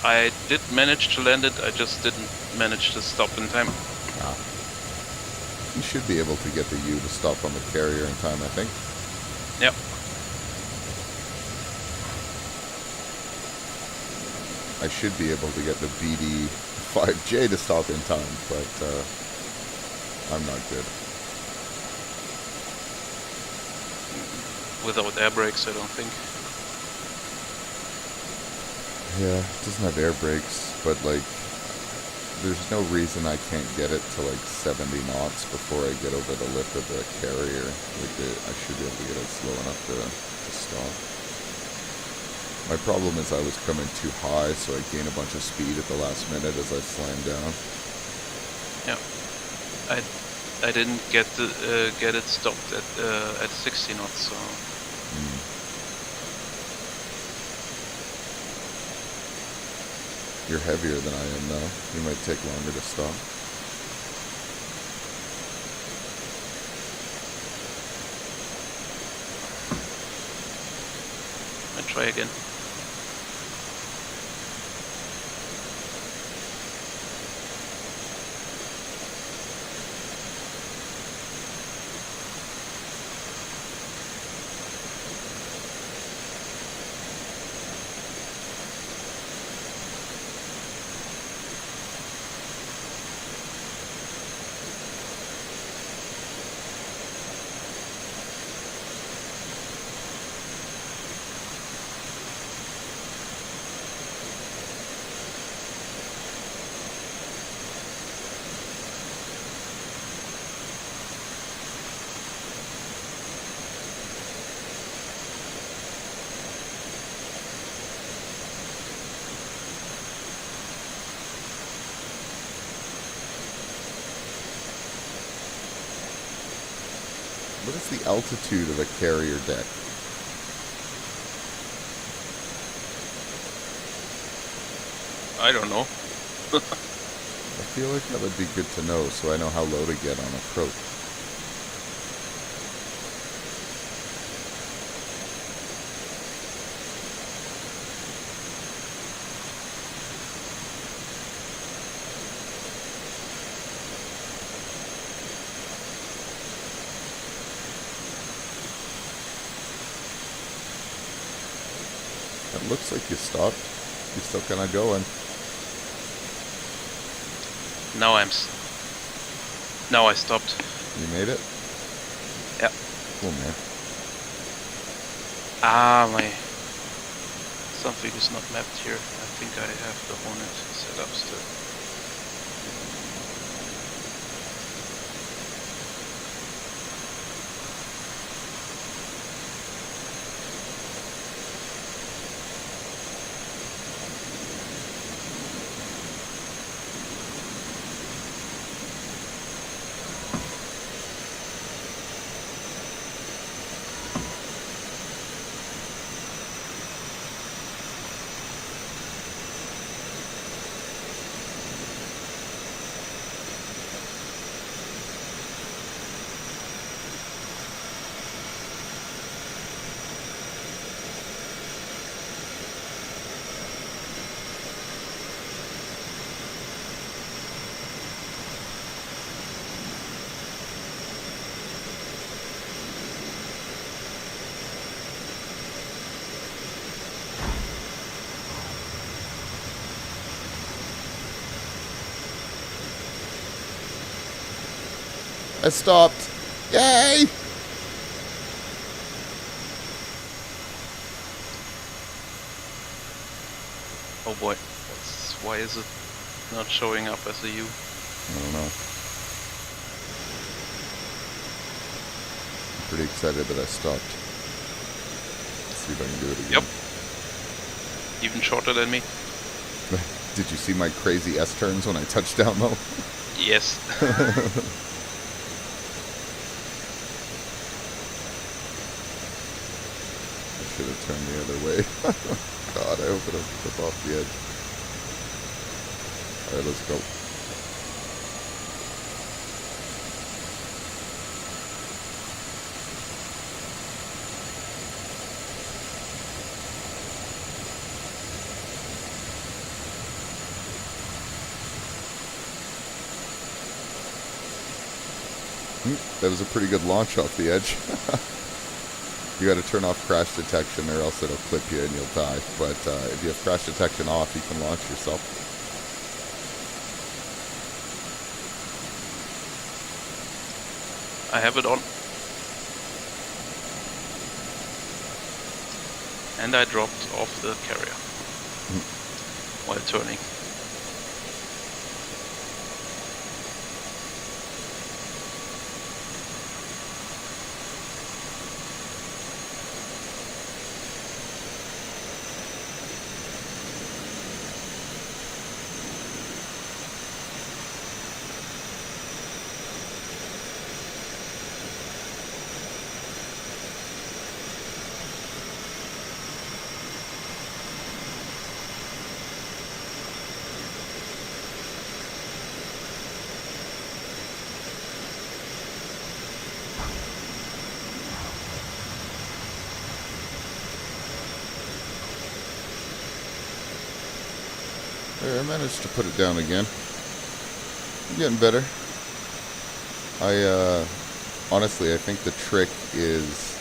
I did manage to land it. I just didn't manage to stop in time. Ah. You should be able to get the U to stop on the carrier in time, I think. Yep. I should be able to get the BD-5J to stop in time, but I'm not good. Without air brakes, I don't think. Yeah, it doesn't have air brakes, but like, there's no reason I can't get it to like 70 knots before I get over the lip of the carrier. Like, I should be able to get it slow enough to stop. My problem is I was coming too high, so I gained a bunch of speed at the last minute as I slammed down. Yeah. I didn't get it stopped at 60 knots, so. You're heavier than I am, though. You might take longer to stop. I try again. What is the altitude of a carrier deck? I don't know. I feel like that would be good to know so I know how low to get on approach. It looks like you stopped. You're still kind of going. Now now I stopped. You made it? Yeah. Cool, man. My something is not mapped here. I think I have the Hornet set up still. I stopped. Yay! Oh boy, why is it not showing up as a U? I don't know. I'm pretty excited that I stopped. Let's see if I can do it again. Yep. Even shorter than me? Did you see my crazy S-turns when I touched down low? Yes. I should have turned the other way. God, I hope I don't flip off the edge. Alright, let's go. That was a pretty good launch off the edge. You got to turn off crash detection or else it'll clip you and you'll die. But if you have crash detection off, you can launch yourself. I have it on. And I dropped off the carrier while turning. There, I managed to put it down again. I'm getting better. Honestly, I think the trick is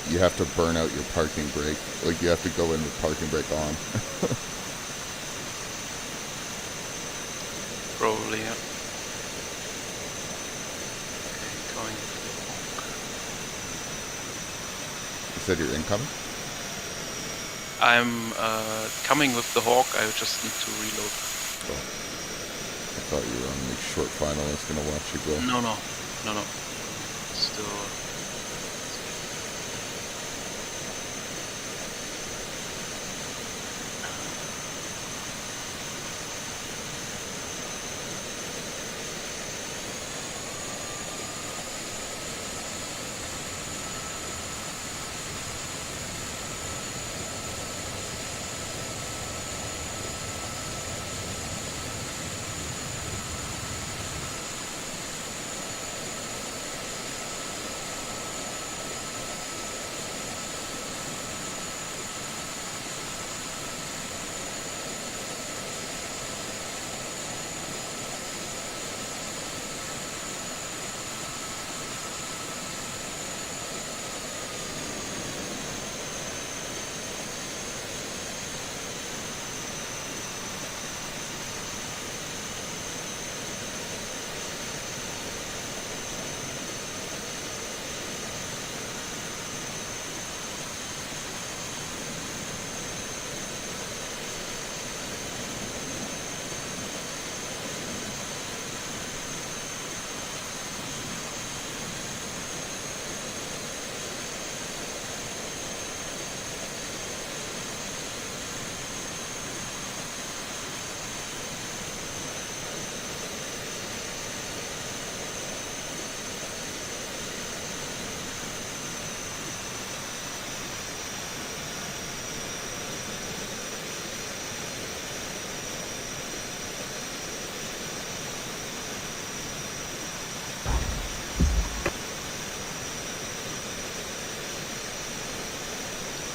you have to burn out your parking brake. Like, you have to go in with parking brake on. Probably, yeah. Okay, going. You said you're incoming? I'm coming with the Hawk, I just need to reload. Oh. I thought you were on the short final. I was going to watch you go. No. Still.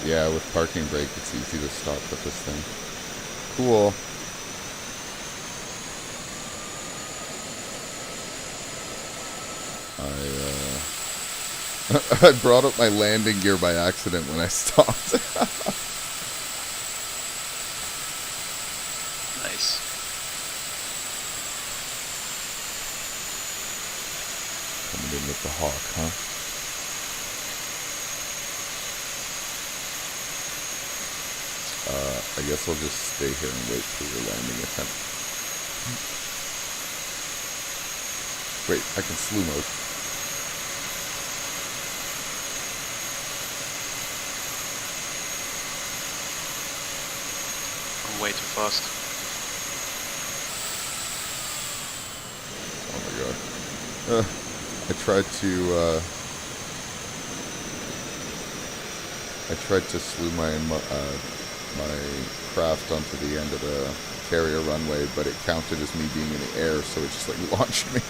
Yeah, with parking brake, it's easy to stop with this thing. Cool. I brought up my landing gear by accident when I stopped. Nice. Coming in with the Hawk, huh? I guess I'll just stay here and wait for your landing attempt. Wait, I can slew mode. I'm way too fast. Oh my god. I tried to slew my craft onto the end of the carrier runway, but it counted as me being in the air, so it just like launched me.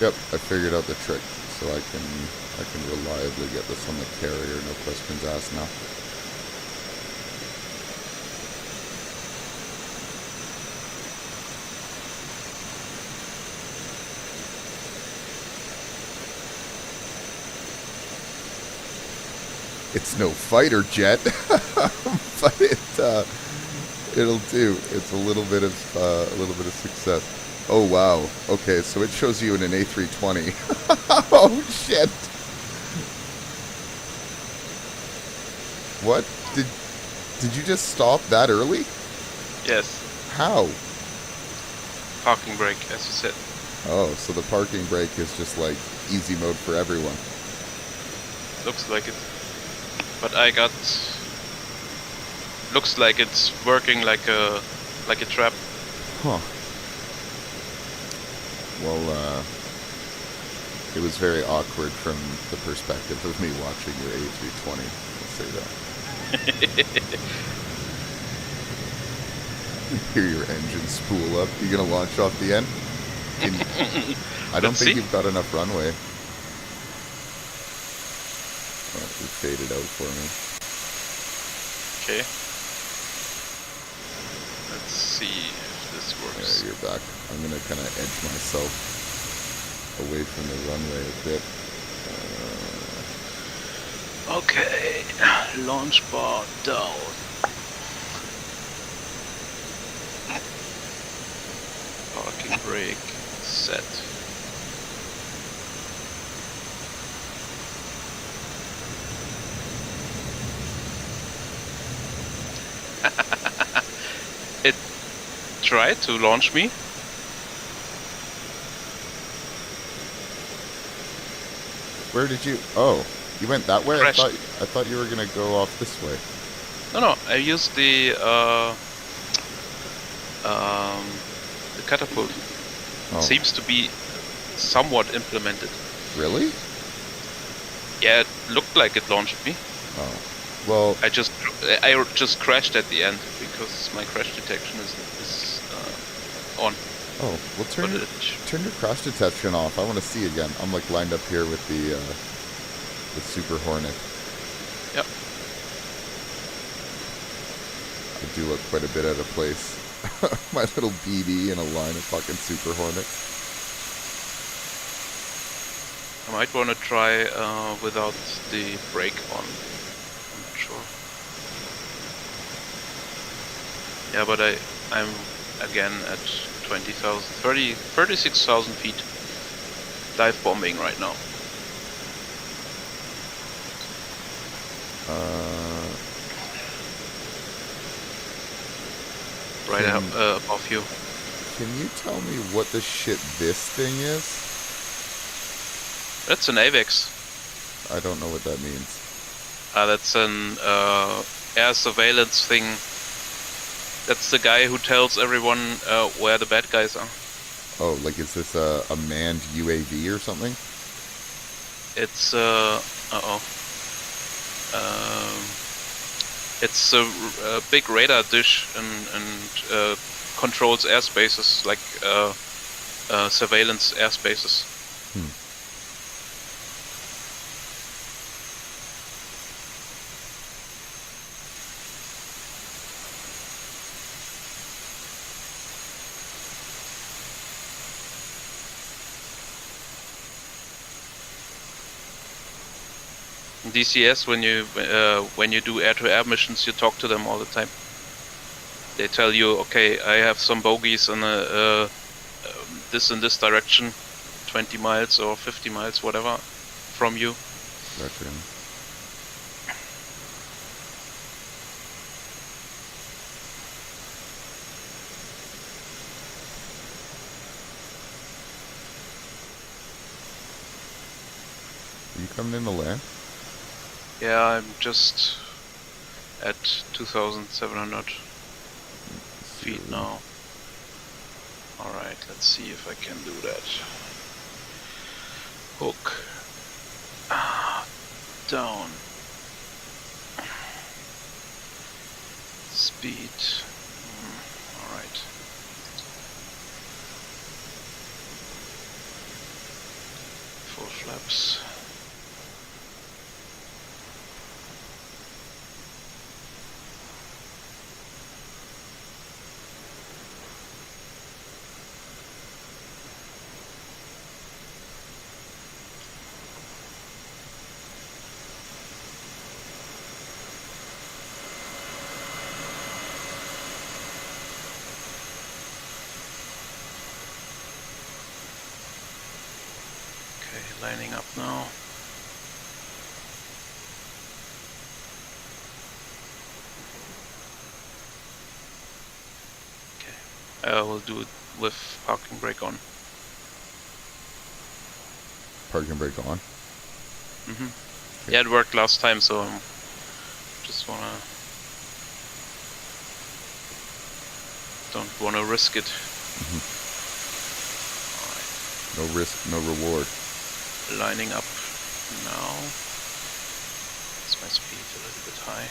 Yep, I figured out the trick, so I can reliably get this on the carrier, no questions asked now. It's no fighter jet, but it'll do. It's a little bit of success. Oh wow. Okay, so it shows you in an A320. Oh shit. What? Did you just stop that early? Yes. How? Parking brake, as you said. Oh, so the parking brake is just like easy mode for everyone. Looks like it. But I got... Looks like it's working like a trap. Huh. Well, it was very awkward from the perspective of me watching your A320. I'll say that. Hear your engine spool up. You gonna launch off the end? I don't think you've got enough runway. Oh, you faded out for me. Okay. Let's see if this works. Yeah, you're back. I'm gonna kind of edge myself away from the runway a bit. Okay, launch bar down. Parking brake set. It tried to launch me. Where did you? Oh, you went that way. Crashed. I thought you were gonna go off this way. No, I used the catapult. Oh, Seems to be somewhat implemented. really? Yeah, it looked like it launched me. Oh, well, I just crashed at the end because my crash detection is on. oh, well, turn your crash detection off. I want to see again. I'm like lined up here with the Super Hornet. Yep. I do look quite a bit out of place. My little BD in a line of fucking Super Hornets. I might want to try without the brake on. I'm not sure. Yeah, but I'm again at 36,000 feet. Dive bombing right now. Right Can- up above you. Can you tell me what the shit this thing is? That's an AVAX. I don't know what that means. That's an air surveillance thing. That's the guy who tells everyone where the bad guys are. Oh, like is this a manned UAV or something? It's it's a big radar dish and controls airspaces like surveillance airspaces. DCS, when you do air-to-air missions, you talk to them all the time. They tell you, okay, I have some bogeys in this in this direction, 20 miles or 50 miles, whatever, from you. Gotcha. You coming in to land? Yeah, I'm just at 2,700 feet now. Alright, let's see if I can do that. Hook. Down. Speed. Alright. Full flaps. Lining up now. Okay, I will do it with parking brake on. Parking brake on? Yeah, it worked last time, so just don't wanna risk it. No risk, no reward. Lining up now. Is my speed a little bit high?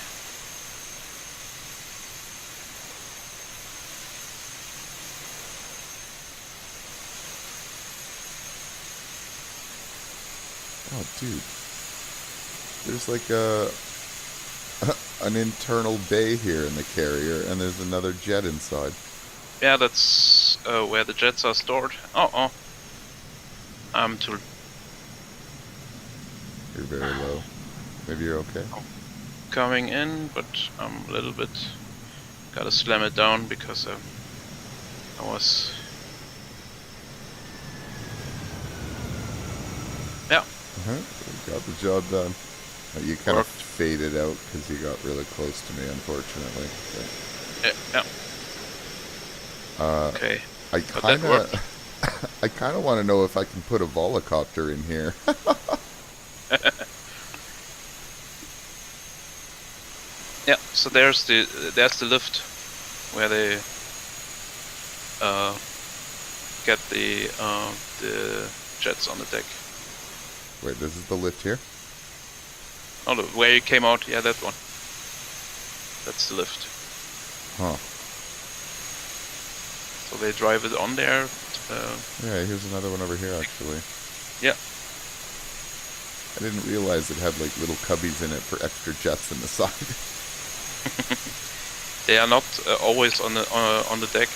Oh, dude. There's like an internal bay here in the carrier, and there's another jet inside. Yeah, that's where the jets are stored. Oh. I'm too. You're very low. Maybe you're okay? Coming in, but I'm a little bit. Gotta slam it down because I was. Yeah. Got the job done. You kind of Worked. faded out because you got really close to me, unfortunately. Yeah. Okay. I But that kind worked. of, I kind of want to know if I can put a volocopter in here. Yeah. So there's the lift where they get the jets on the deck. Wait, this is the lift here? Oh, look, where you came out. Yeah, that one. That's the lift. Huh. So they drive it on there. Yeah, here's another one over here, actually. Yeah. I didn't realize it had like little cubbies in it for extra jets in the side. They are not always on the deck.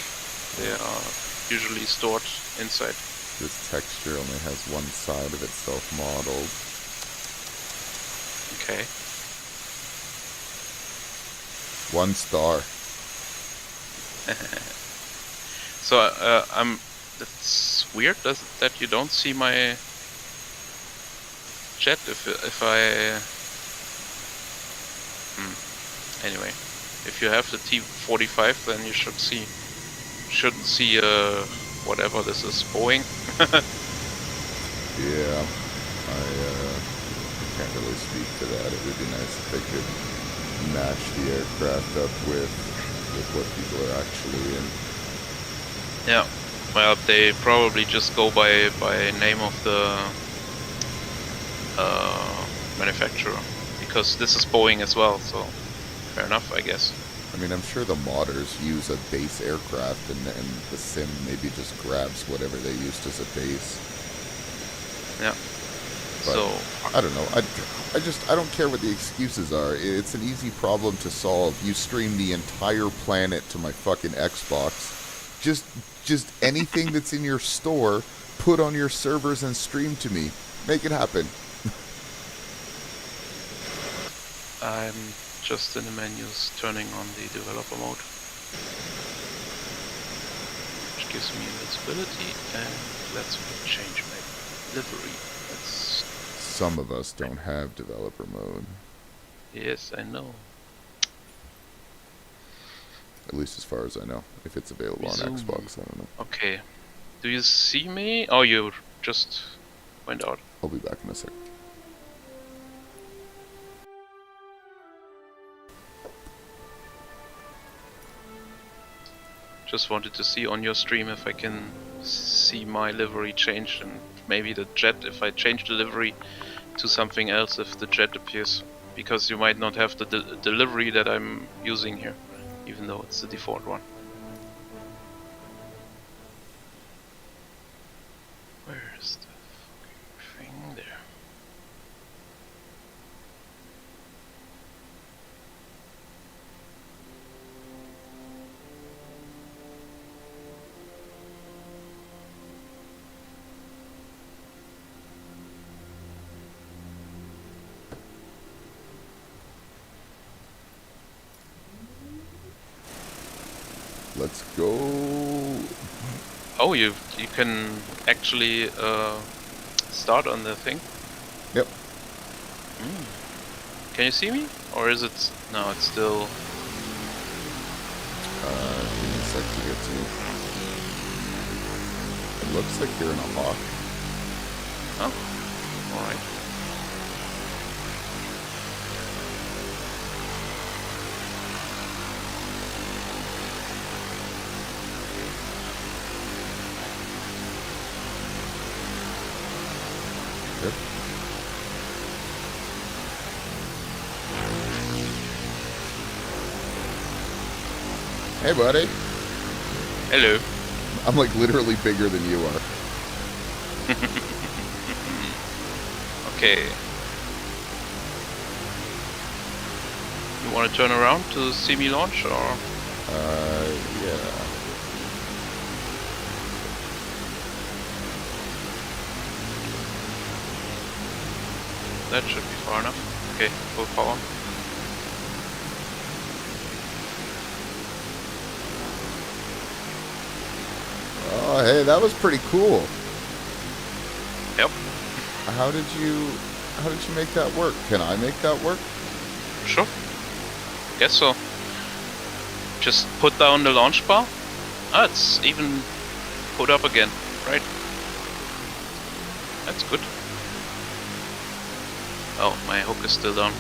They are usually stored inside. This texture only has one side of itself modeled. Okay. 1 star. So It's weird that you don't see my chat if I. Anyway, if you have the T45, then you shouldn't see whatever this is Boeing. Yeah, I can't really speak to that. It would be nice if they could match the aircraft up with what people are actually in. Yeah, well, they probably just go by name of the manufacturer, because this is Boeing as well, so fair enough, I guess. I mean, I'm sure the modders use a base aircraft, and the sim maybe just grabs whatever they used as a base. Yeah. But So I don't know. I don't care what the excuses are. It's an easy problem to solve. You stream the entire planet to my fucking Xbox. Just anything that's in your store, put on your servers and stream to me. Make it happen. I'm just in the menus turning on the developer mode, which gives me invincibility, and let's change my livery. Some of us don't have developer mode. Yes, I know. At least as far as I know. If it's available on Resume. Xbox, I don't know. Okay. Do you see me? Oh, you just went out. I'll be back in a sec. Just wanted to see on your stream if I can see my livery changed, and maybe the jet, if I change the livery to something else, if the jet appears. Because you might not have the livery that I'm using here, even though it's the default one. Where's the fucking thing there? Let's go. Oh, you can actually start on the thing? Yep. Can you see me? Or is it... No, it's still... Give me a sec to get to you. It looks like you're in a hawk. Oh, alright. Good. Hey, buddy. Hello. I'm like literally bigger than you are. Okay. You want to turn around to see me launch, or...? Yeah. That should be far enough. Okay, full power. Oh, hey, that was pretty cool. Yep. How did you make that work? Can I make that work? Sure. Guess so. Just put down the launch bar. Ah, it's even put up again, right? That's good. Oh, my hook is still down.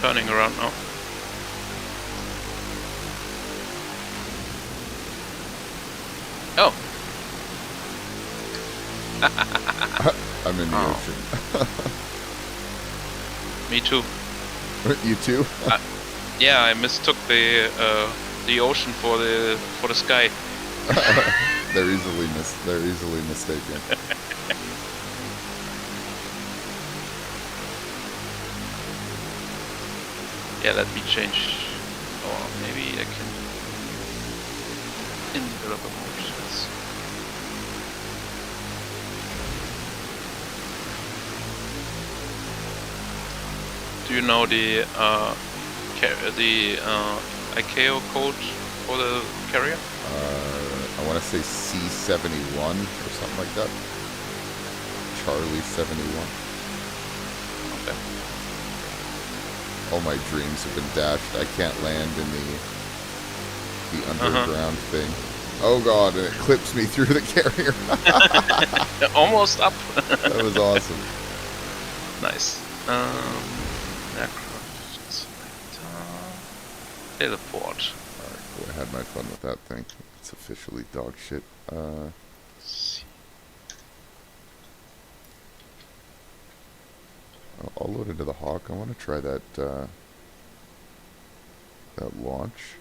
Turning around now. Oh. I'm in the ocean. Me too. You too? Yeah, I mistook the ocean for the sky. They're easily mistaken. Yeah, let me change. Or maybe I can in developer mode. Yes. Do you know the ICAO code for the carrier? I want to say C71 or something like that. Charlie 71. Okay. All my dreams have been dashed. I can't land in the underground thing. Oh god, and it clips me through the carrier. Almost up. That was awesome. Nice. Aircraft selector. Teleport. Alright, cool. I had my fun with that thing. It's officially dog shit. I'll load into the Hawk. I want to try that that launch.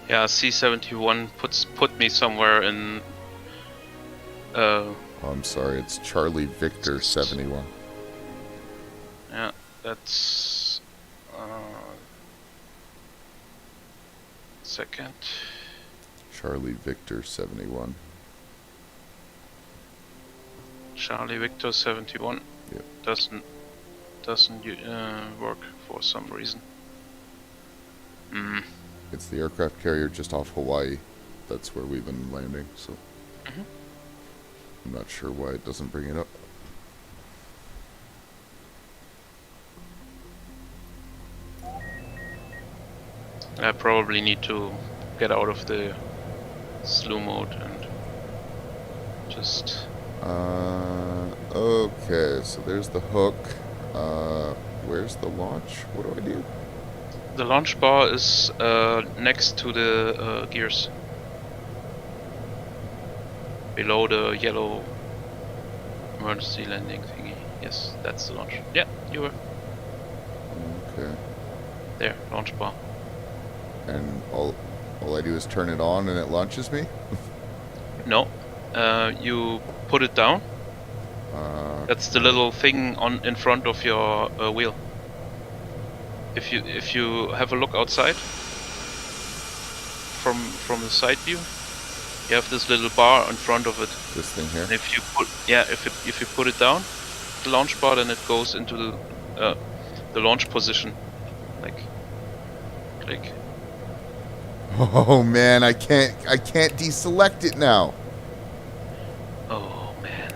Yeah, C71 put me somewhere in. Oh, I'm sorry. It's Charlie Victor 71. Yeah, that's. Second. Charlie Victor 71. Charlie Victor 71. Yep. Doesn't work for some reason. It's the aircraft carrier just off Hawaii. That's where we've been landing, so I'm not sure why it doesn't bring it up. I probably need to get out of the slew mode and just. Okay, so there's the hook. Where's the launch? What do I do? The launch bar is next to the gears. Below the yellow emergency landing thingy. Yes, that's the launch. Yeah, you were. Okay. There, launch bar. And all I do is turn it on and it launches me? No. You put it down. That's the little thing in front of your wheel. If you have a look outside from the side view, you have this little bar in front of it. This thing here? And if you put it down, the launch bar, then it goes into the launch position. Like, click. Oh man, I can't deselect it now. Oh man.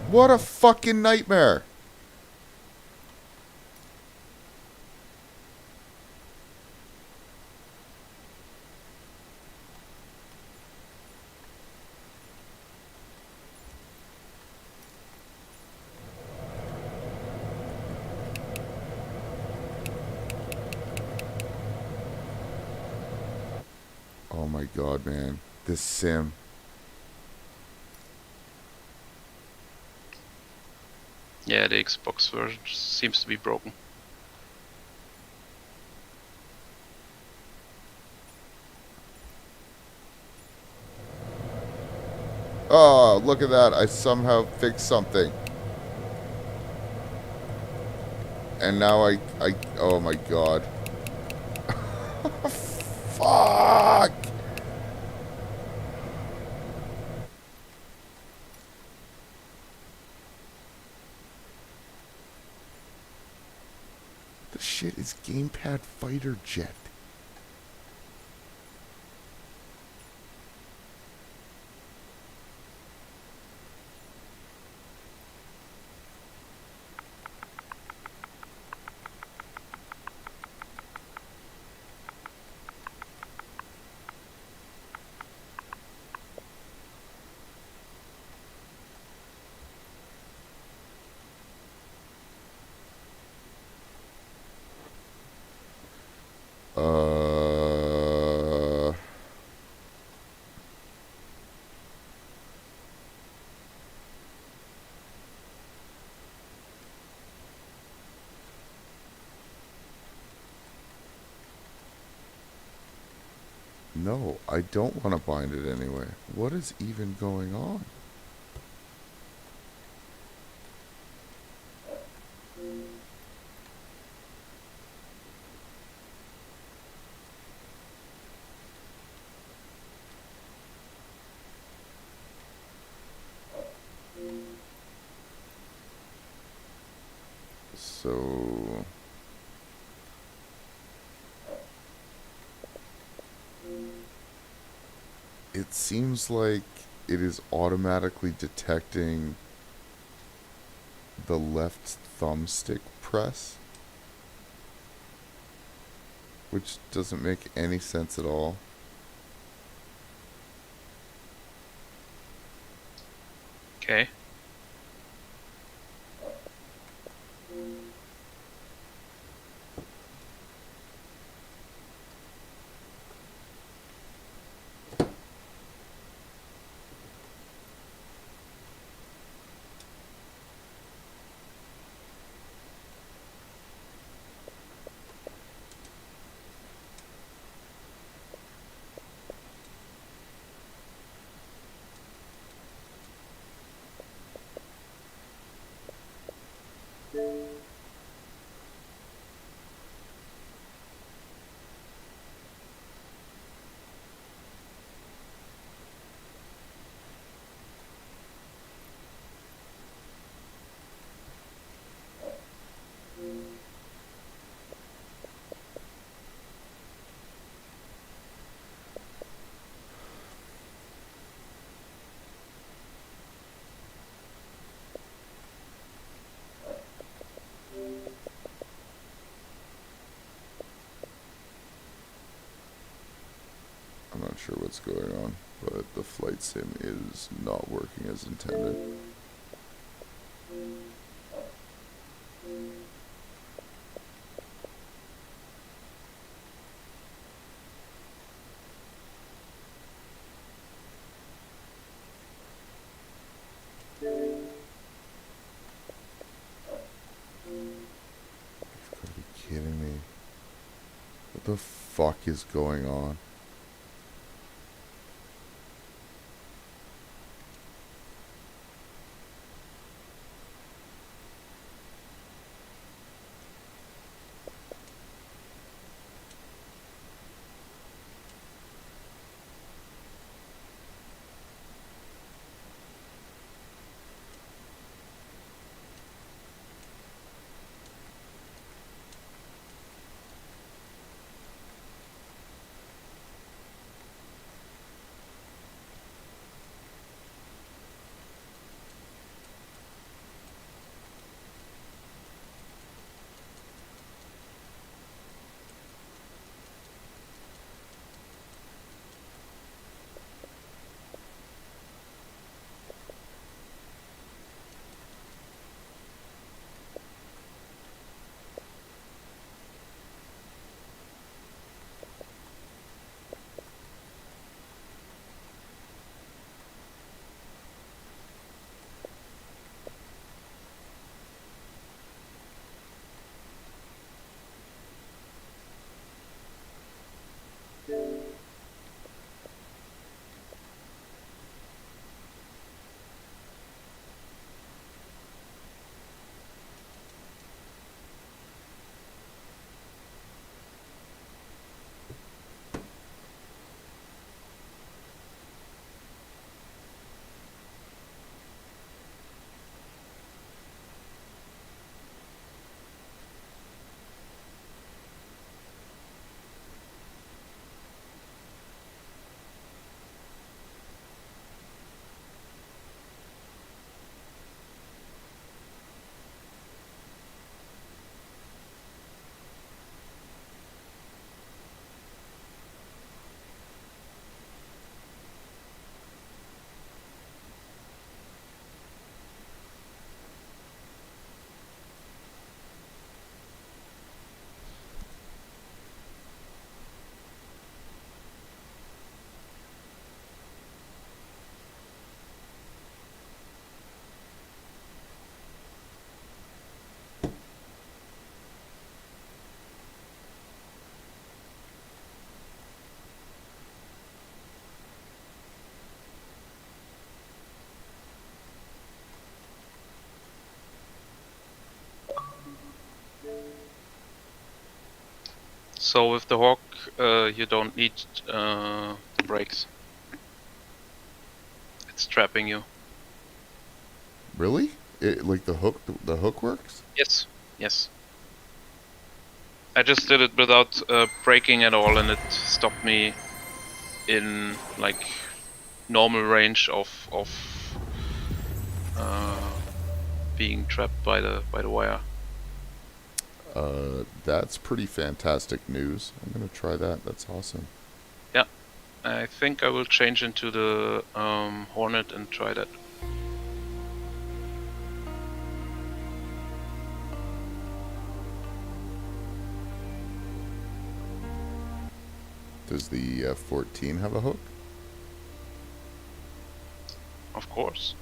What a fucking nightmare. Oh my god, man. This sim. Yeah, the Xbox version seems to be broken. Oh, look at that. I somehow fixed something. And now I oh my god. Fuck! The shit is Gamepad Fighter Jet. No, I don't want to bind it anyway. What is even going on? So... It seems like it is automatically detecting the left thumbstick press, which doesn't make any sense at all. Okay. I'm not sure what's going on, but the flight sim is not working as intended. You've got to be kidding me. What the fuck is going on? So with the Hawk, you don't need the brakes. It's trapping you. Really? Like the hook works? Yes. Yes. I just did it without braking at all, and it stopped me in like normal range of being trapped by the wire. That's pretty fantastic news. I'm gonna try that. That's awesome. Yeah, I think I will change into the Hornet and try that. Does the 14 have a hook? Of course.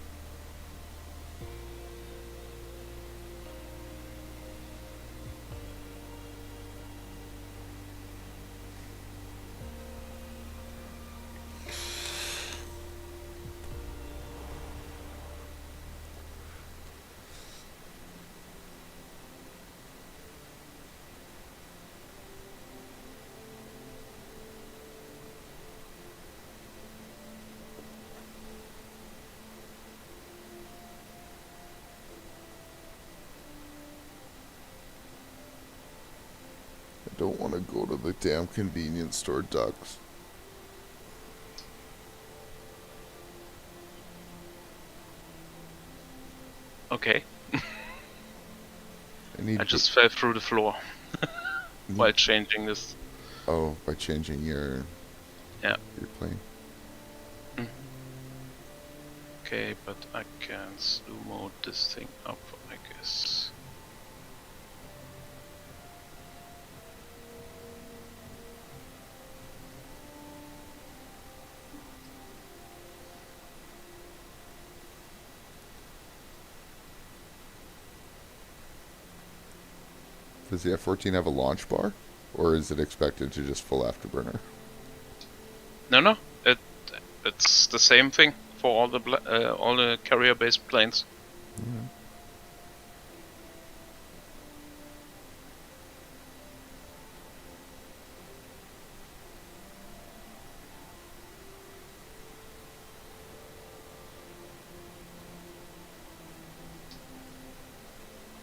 I don't want to go to the damn convenience store, ducks. Okay. I I just fell through the floor while changing this. Oh, by changing your plane. Okay, but I can slow mode this thing up, I guess. Does the F-14 have a launch bar, or is it expected to just full afterburner? No, it's the same thing for all the carrier-based planes. Mm-hmm.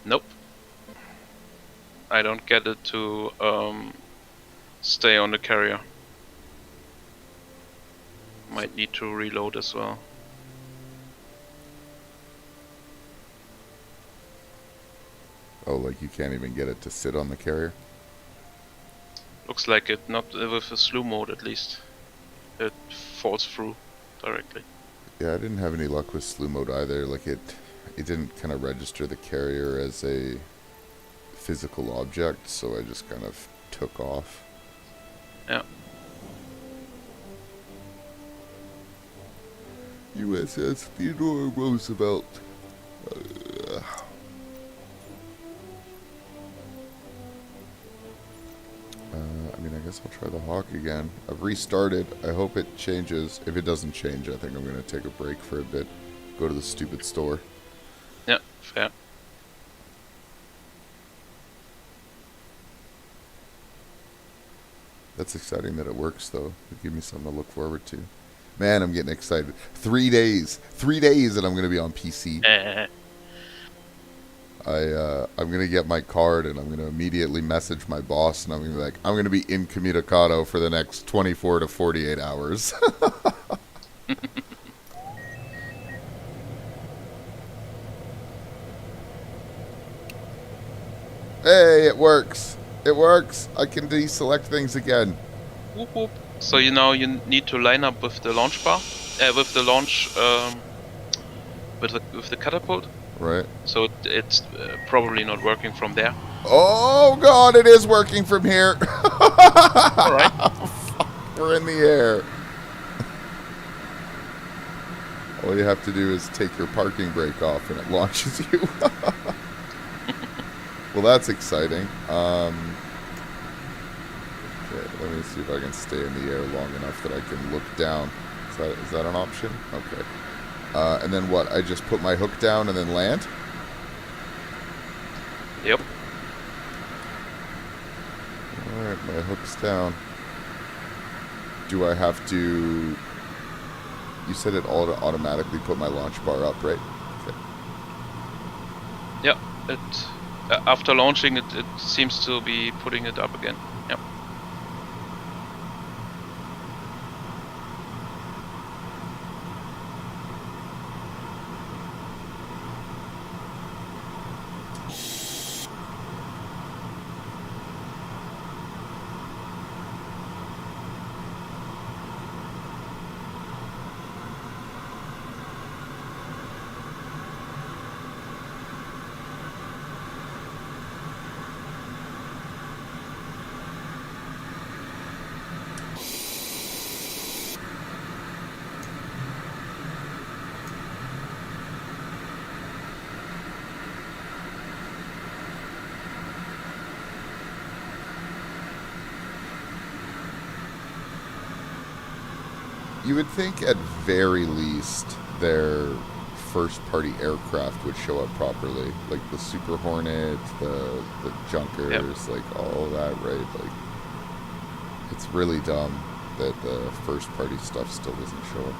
Nope. I don't get it to stay on the carrier. Might need to reload as well. Oh, like you can't even get it to sit on the carrier? Looks like it, not with a slew mode at least. It falls through directly. Yeah, I didn't have any luck with slew mode either. Like it didn't kind of register the carrier as a physical object, so I just kind of took off. Yeah. USS Theodore Roosevelt. I mean, I guess I'll try the Hawk again. I've restarted. I hope it changes. If it doesn't change, I think I'm going to take a break for a bit. Go to the stupid store. Yeah, fair. That's exciting that it works, though. It gives me something to look forward to. Man, I'm getting excited. 3 days. 3 days and I'm going to be on PC. I'm going to get my card and I'm going to immediately message my boss and I'm going to be like, I'm going to be incommunicado for the next 24 to 48 hours. Hey, it works. It works. I can deselect things again. Whoop whoop. So you need to line up with the launch bar, with the launch, with the catapult. Right. So it's probably not working from there. Oh God, it is working from here. All right. We're in the air. All you have to do is take your parking brake off and it launches you. Well, that's exciting. Okay, let me see if I can stay in the air long enough that I can look down. Is that an option? Okay. And then what? I just put my hook down and then land? Yep. Alright, my hook's down. Do I have to... You said it automatically put my launch bar up, right? Okay. Yeah, it after launching it seems to be putting it up again. Yep. You would think at very least their first-party aircraft would show up properly, like the Super Hornet, the Junkers, like all that, right? Like, it's really dumb that the first-party stuff still doesn't show up.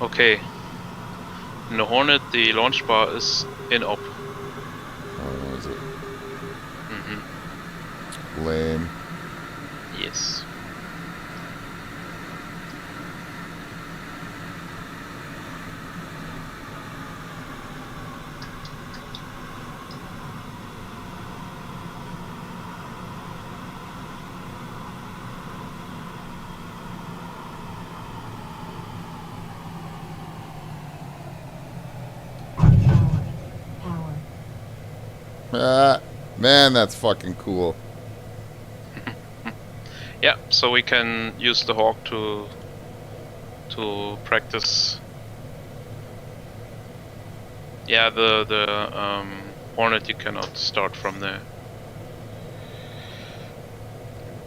Okay. In the Hornet, the launch bar is in op. Oh, is it? Mm-hmm. Lame. Yes. Ah, man, that's fucking cool. Yeah, so we can use the Hawk to practice. Yeah, the Hornet you cannot start from the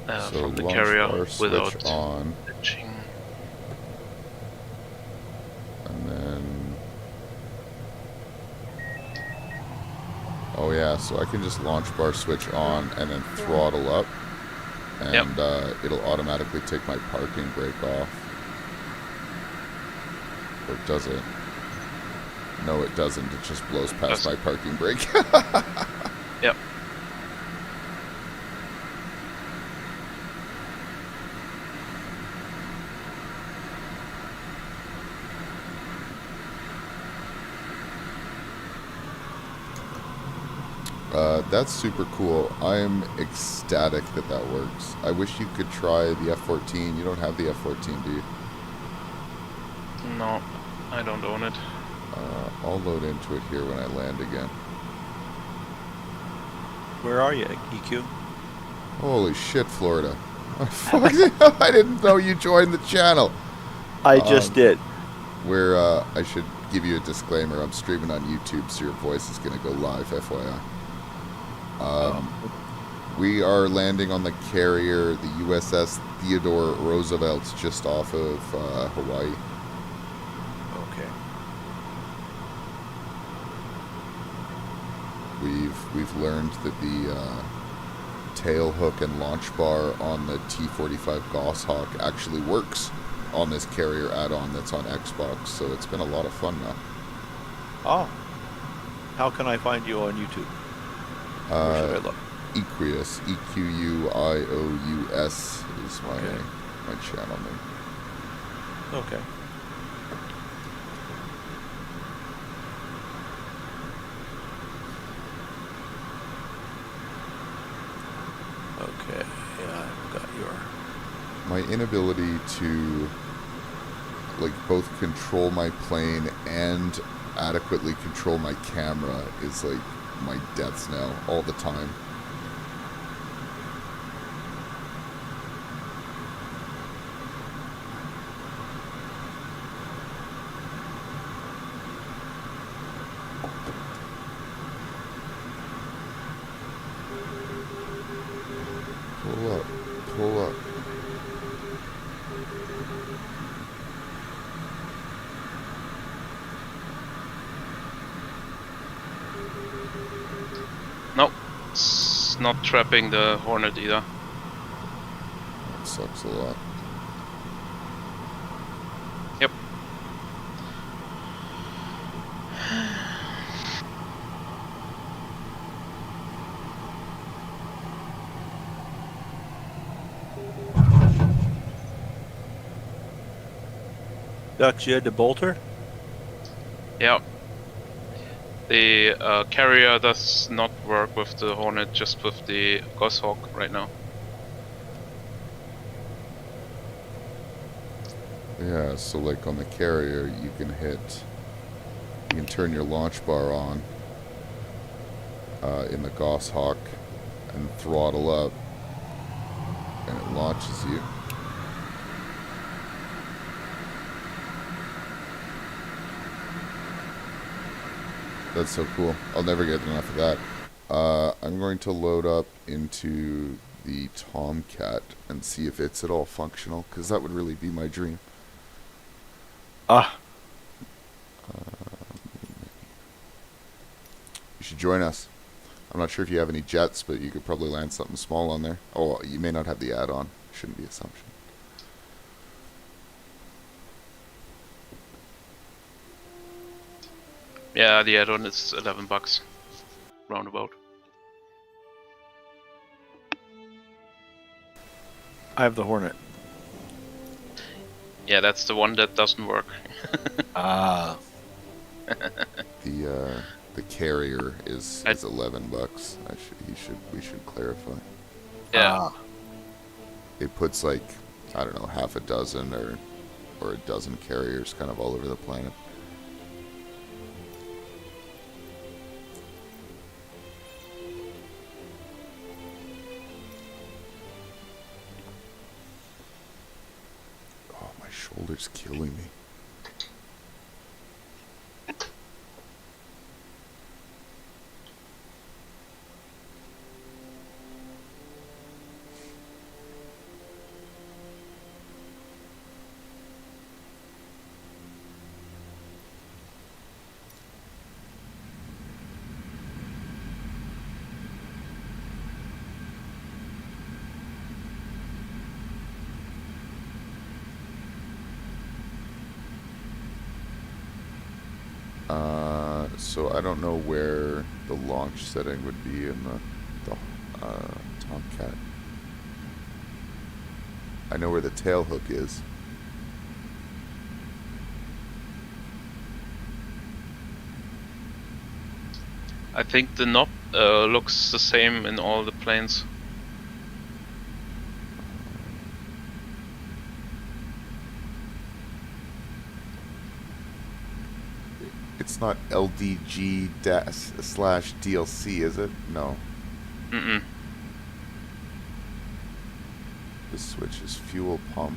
So from the launch carrier bar switch without on, glitching. and then... Oh yeah, so I can just launch bar switch on and then throttle up, and it'll automatically take my parking brake off. Or does it? No, it doesn't. It just blows past my parking brake. Yep. That's super cool. I'm ecstatic that that works. I wish you could try the F-14. You don't have the F-14, do you? No, I don't own it. I'll load into it here when I land again. Where are you, EQ? Holy shit, Florida. Fuck, I didn't know you joined the channel. I just did. Where, I should give you a disclaimer. I'm streaming on YouTube, so your voice is going to go live, FYI. We are landing on the carrier, the USS Theodore Roosevelt, just off of Hawaii. Okay. We've learned that the tail hook and launch bar on the T-45 Goshawk actually works on this carrier add-on that's on Xbox, so it's been a lot of fun now. Oh. How can I find you on YouTube? Where should I look? Equius, EQUIOUS is my Okay. my channel name. Okay. Okay, yeah, I've got your... My inability to like both control my plane and adequately control my camera is like my deaths now all the time. Pull up. Pull up. No, it's not trapping the Hornet either. That sucks a lot. Yep. Dux, you had the bolter? Yeah. The carrier does not work with the Hornet, just with the Goshawk right now. Yeah, so like on the carrier, you can turn your launch bar on in the Goshawk and throttle up, and it launches you. That's so cool. I'll never get enough of that. I'm going to load up into the Tomcat and see if it's at all functional, because that would really be my dream. Ah, You should join us. I'm not sure if you have any jets, but you could probably land something small on there. Oh, you may not have the add-on. Shouldn't be assumption. Yeah, the add-on is $11, roundabout. I have the Hornet. Yeah, that's the one that doesn't work. Ah. The carrier is $11. We should clarify. Yeah. Ah. It puts like, I don't know, half a dozen or a dozen carriers kind of all over the planet. Oh, my shoulder's killing me. So I don't know where the launch setting would be in the Tomcat. I know where the tail hook is. I think the knob looks the same in all the planes. It's not LDG/DLC, is it? No. Mm-mm. The switch is fuel pump.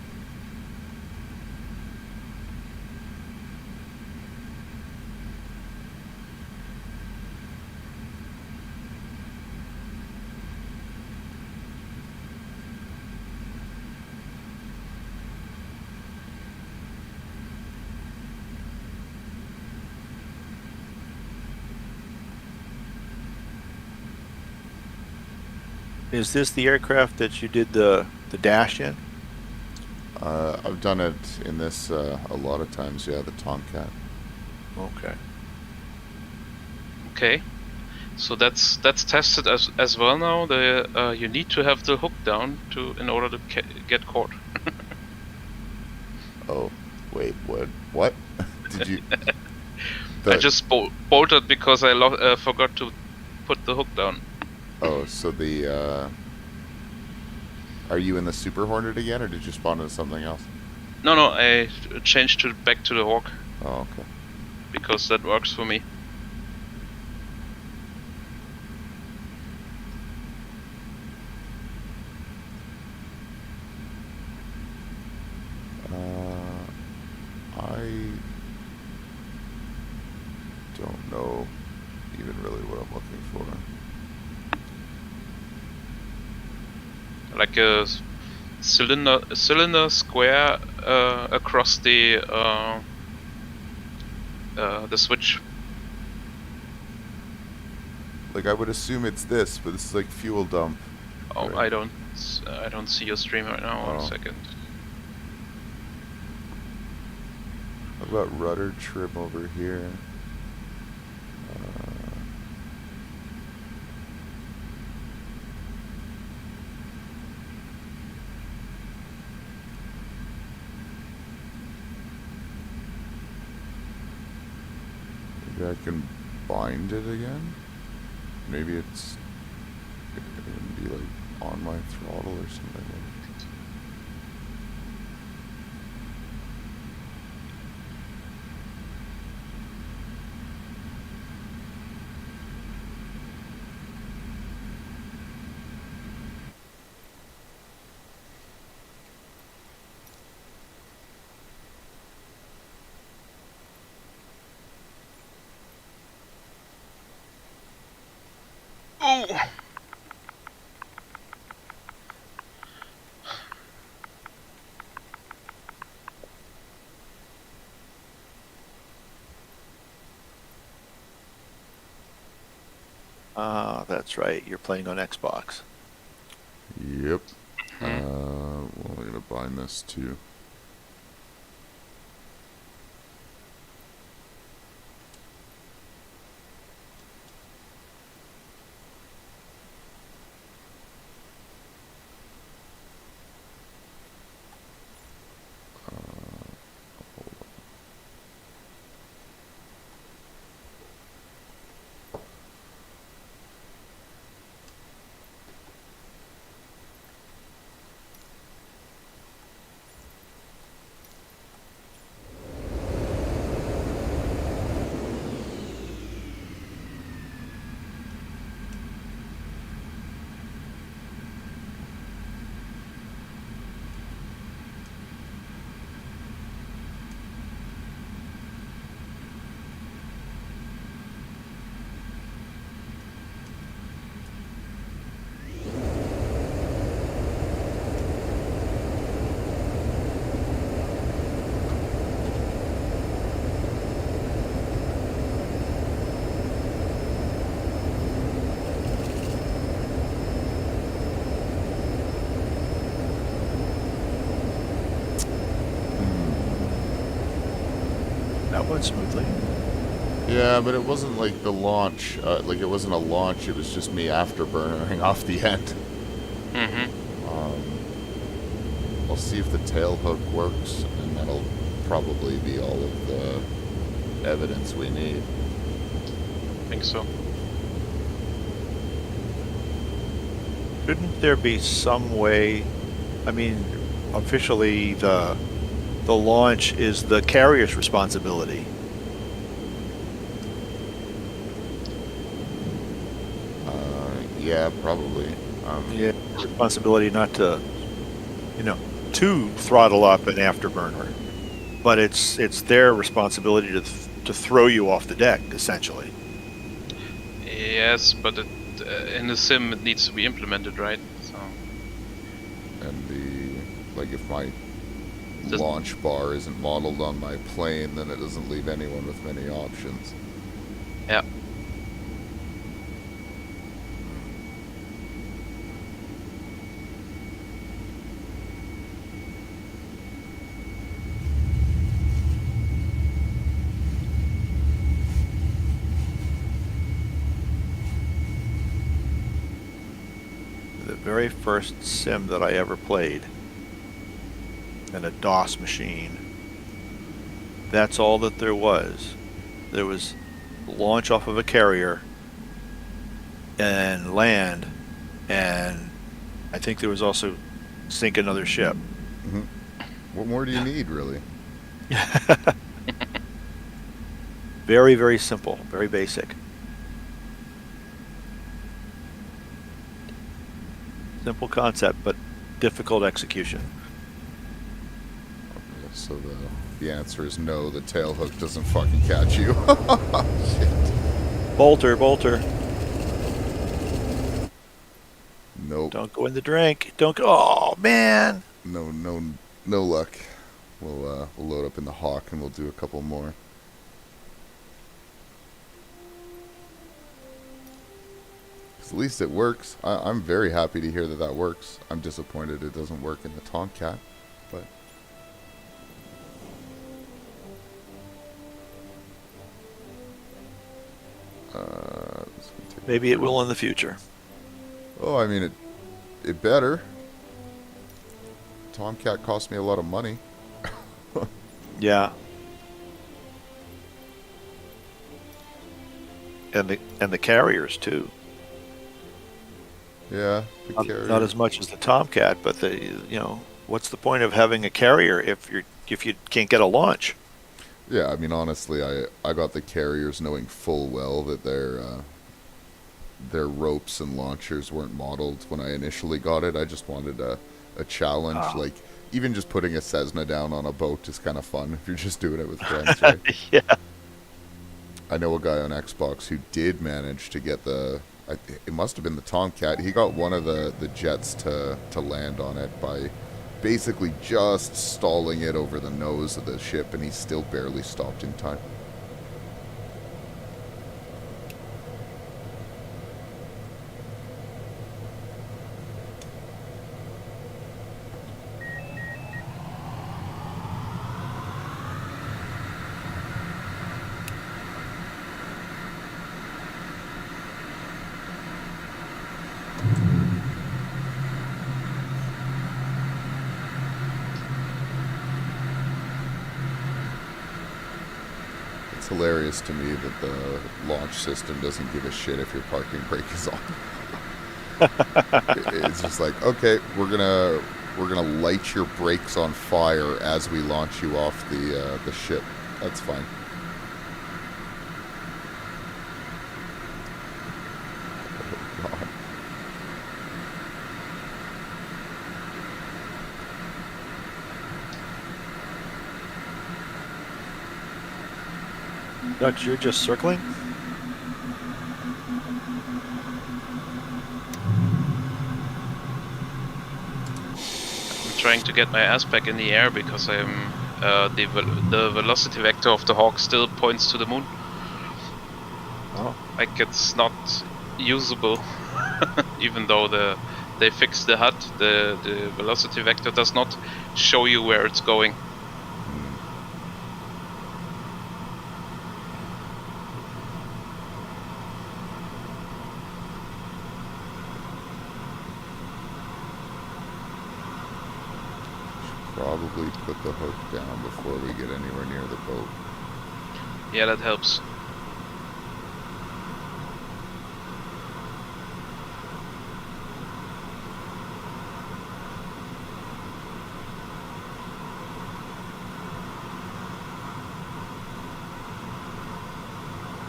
Is this the aircraft that you did the dash in? I've done it in this a lot of times, yeah, the Tomcat. Okay. Okay. So that's tested as well now. The you need to have the hook down in order to get caught. Oh, wait, what? What? Did you... I just bolted because I forgot to put the hook down. Oh, so the, are you in the Super Hornet again, or did you spawn into something else? No, I changed back to the Hawk Oh, okay. because that works for me. I don't know even really what I'm looking for. like a cylinder square across the switch. Like, I would assume it's this, but this is like fuel dump. Oh, Right. I don't see your stream right now. Oh. 1 second. What about rudder trim over here? Maybe I can bind it again? Maybe it can be like on my throttle or something. Oh! Ah, that's right. You're playing on Xbox. Yep. Well, I'm gonna bind this too. That went smoothly. Yeah, but it wasn't like the launch. Like, it wasn't a launch. It was just me afterburnering off the end. Mm-hmm. I'll see if the tail hook works, and that'll probably be all of the evidence we need. I think so. Shouldn't there be some way? I mean, officially, the launch is the carrier's responsibility. Yeah, probably. Yeah, responsibility not to, to throttle up an afterburner, but it's their responsibility to throw you off the deck, essentially. Yes, but in the sim it needs to be implemented, right? So And like, if my Doesn't- launch bar isn't modeled on my plane, then it doesn't leave anyone with many options. yeah. The very first sim that I ever played in a DOS machine, that's all that there was. There was launch off of a carrier and land, and I think there was also sink another ship. What more do you need, really? Very, very simple, very basic. Simple concept, but difficult execution. So the answer is no, the tail hook doesn't fucking catch you. Shit. Bolter. Nope. Nope. Don't go in the drink. Don't go. Oh, man. No luck. We'll load up in the Hawk and we'll do a couple more. 'Cause at least it works. I'm very happy to hear that that works. I'm disappointed it doesn't work in the Tomcat, but this is gonna take Maybe it will in the future. Oh, I mean it better. Tomcat cost me a lot of money. Yeah. And the carriers too. Yeah, the Not, carrier. not as much as the Tomcat, but what's the point of having a carrier if you can't get a launch? Yeah, I mean honestly, I got the carriers knowing full well that their ropes and launchers weren't modeled when I initially got it. I just wanted a challenge. Oh. Like even just putting a Cessna down on a boat is kind of fun if you're just doing it with friends. Right? Yeah. I know a guy on Xbox who did manage to get it must have been the Tomcat. He got one of the jets to land on it by basically just stalling it over the nose of the ship, and he still barely stopped in time. It's hilarious to me that the launch system doesn't give a shit if your parking brake is on. It's just like, okay, we're gonna light your brakes on fire as we launch you off the ship. That's fine. Oh, God. Dux, you're just circling? I'm trying to get my ass back in the air because I'm the velocity vector of the Hawk still points to the moon. Oh. Like it's not usable, even though they fixed the HUD. The velocity vector does not show you where it's going. Probably put the hook down before we get anywhere near the boat. Yeah, that helps.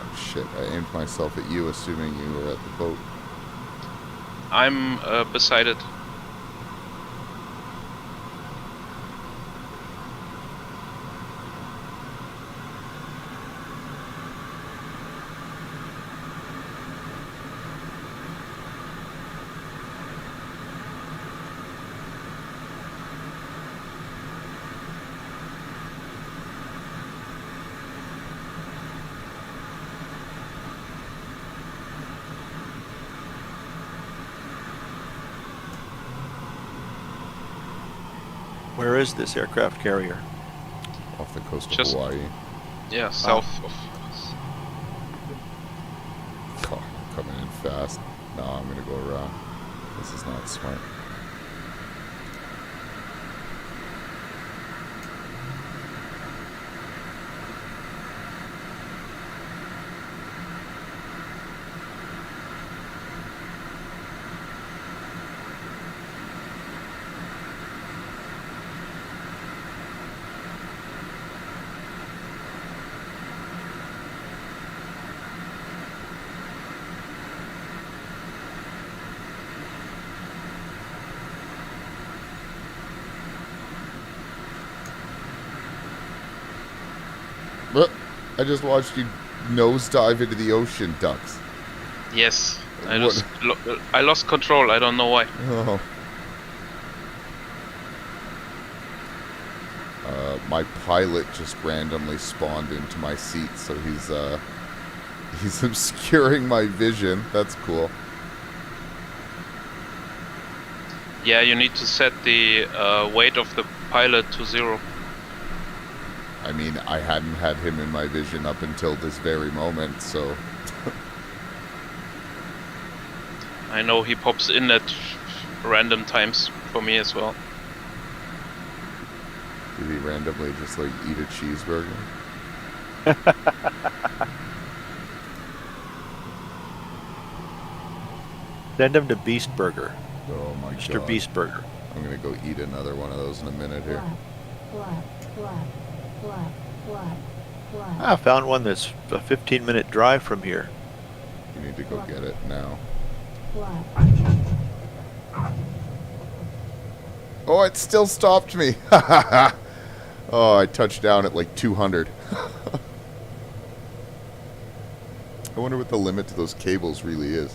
Oh, shit, I aimed myself at you assuming you were at the boat. I'm beside it. Where is this aircraft carrier? Off the coast of Just- Hawaii. Yeah, south of. God, I'm coming in fast. No, I'm gonna go around. This is not smart. But I just watched you nosedive into the ocean, Ducks. Yes, I I lost control. I don't know why. Oh. My pilot just randomly spawned into my seat, so he's obscuring my vision. That's cool. Yeah, you need to set the weight of the pilot to 0. I mean, I hadn't had him in my vision up until this very moment, so... I know he pops in at random times for me as well. Did he randomly just, like, eat a cheeseburger? Send him to Beast Burger. Oh my Mr. god. Beast Burger. I'm gonna go eat another one of those in a minute here. I found one that's a 15-minute drive from here. You need to go get it now. Oh, it still stopped me. Oh, I touched down at like 200. I wonder what the limit to those cables really is.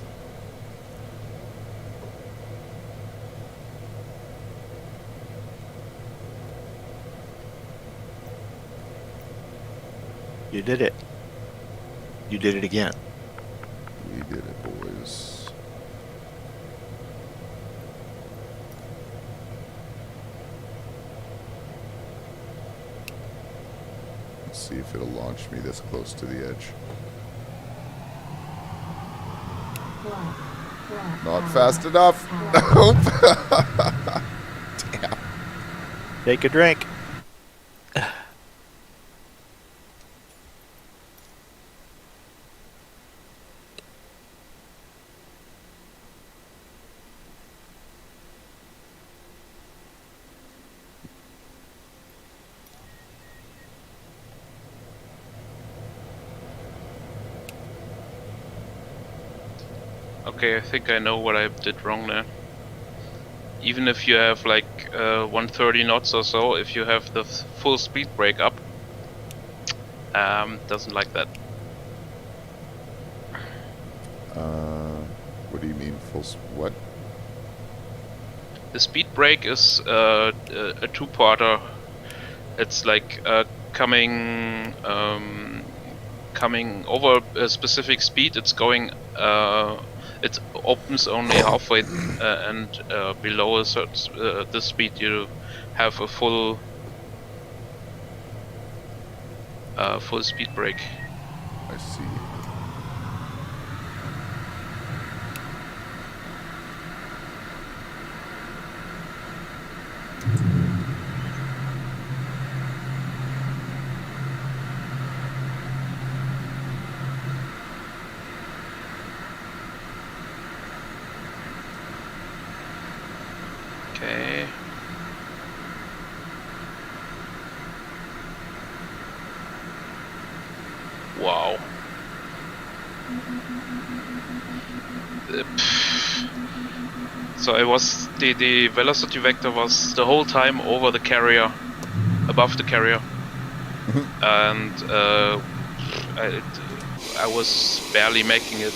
You did it. You did it again. We did it, boys. Let's see if it'll launch me this close to the edge. Not fast enough. Nope. Damn. Take a drink. Okay, I think I know what I did wrong there. Even if you have like 130 knots or so, if you have the full speed brake up, doesn't like that. What do you mean what? The speed brake is a two-parter. It's like coming over a specific speed. It's going. It opens only halfway, and below a certain the speed you have a full speed brake. I see. Okay. Wow. So I was the velocity vector was the whole time over the carrier, above the carrier, and I was barely making it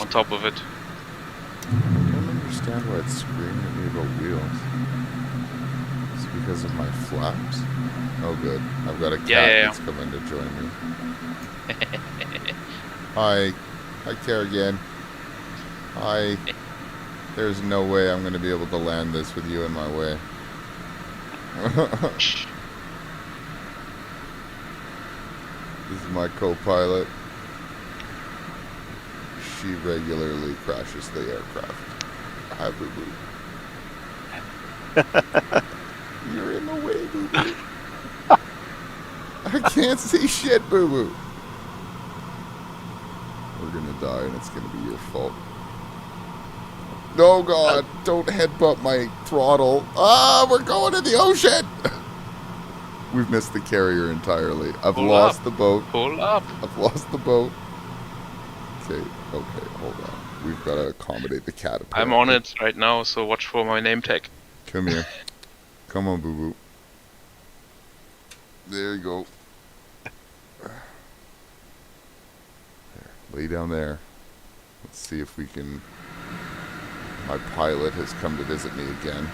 on top of it. I don't understand why it's screaming at me about wheels. Is it because of my flaps? Oh good. I've got a cat that's coming to join me. Hi. Hi, Kerrigan. Hi. There's no way I'm going to be able to land this with you in my way. This is my co-pilot. She regularly crashes the aircraft. Hi, boo-boo. You're in the way, boo-boo. I can't see shit, boo-boo. We're gonna die and it's gonna be your fault. No, God, don't headbutt my throttle. Ah, we're going in the ocean. We've missed the carrier entirely. I've lost the boat. Pull up. I've lost the boat. Okay, hold on. We've got to accommodate the cat. Apparently. I'm on it right now, so watch for my name tag. Come here. Come on, boo-boo. There you go. There. Lay down there. Let's see if we can... My pilot has come to visit me again.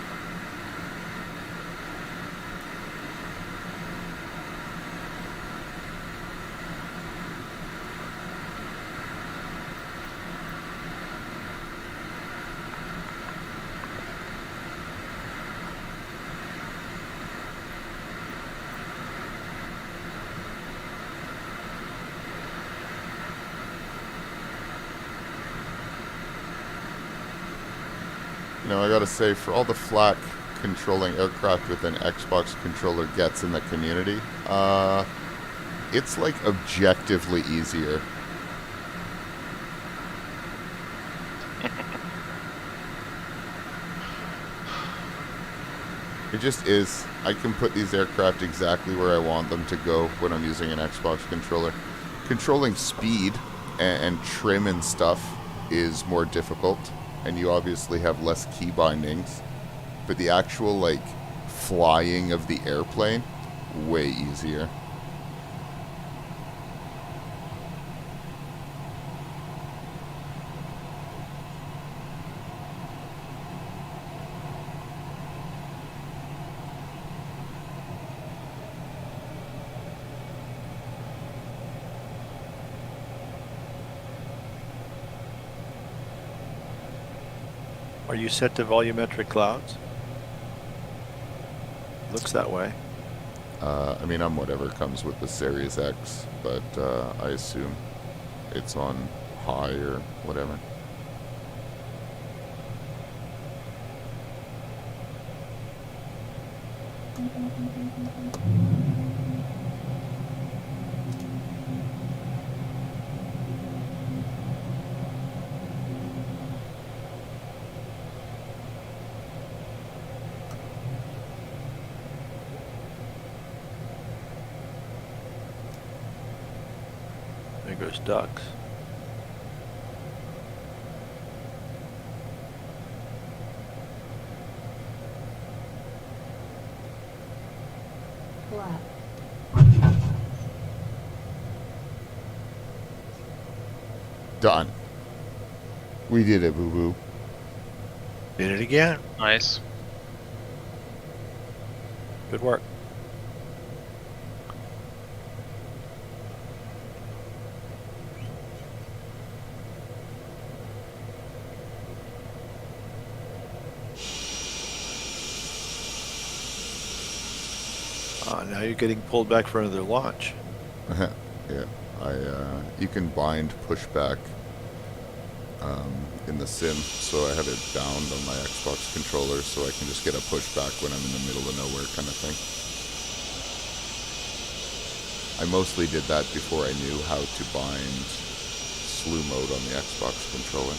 You know, I gotta say, for all the flack controlling aircraft with an Xbox controller gets in the community, it's like objectively easier. It just is. I can put these aircraft exactly where I want them to go when I'm using an Xbox controller. Controlling speed and trim and stuff is more difficult, and you obviously have less key bindings. But the actual, like, flying of the airplane, way easier. Are you set to volumetric clouds? Looks that way. I mean, I'm whatever comes with the Series X, but I assume it's on high or whatever. There goes ducks. Flap. Done. We did it, boo-boo. Did it again. Nice. Good work. Now you're getting pulled back for another launch. Yeah, you can bind pushback in the sim, so I have it bound on my Xbox controller so I can just get a pushback when I'm in the middle of nowhere kind of thing. I mostly did that before I knew how to bind slew mode on the Xbox controller.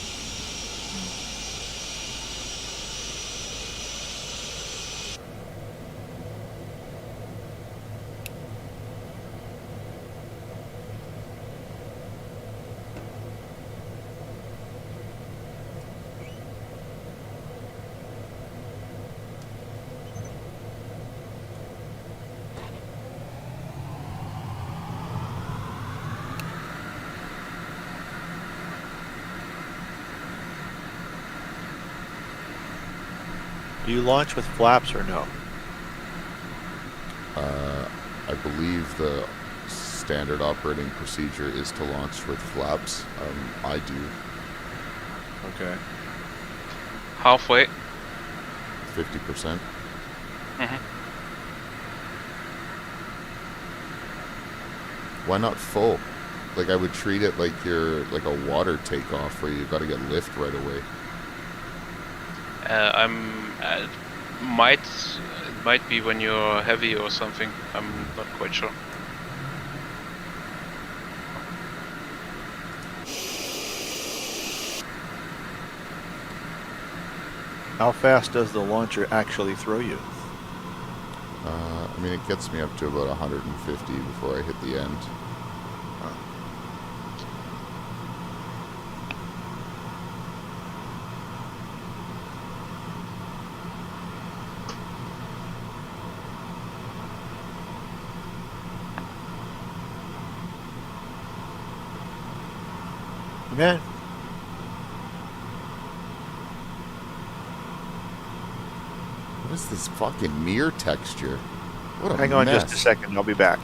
Do you launch with flaps or no? I believe the standard operating procedure is to launch with flaps. I do. Okay. Halfway. 50%. Why not full? Like, I would treat it like you're like a water takeoff where you got to get lift right away. It might be when you're heavy or something. I'm not quite sure. How fast does the launcher actually throw you? I mean, it gets me up to about 150 before I hit the end. Man, What is this fucking mirror texture? What a Hang on mess. just a second. I'll be back.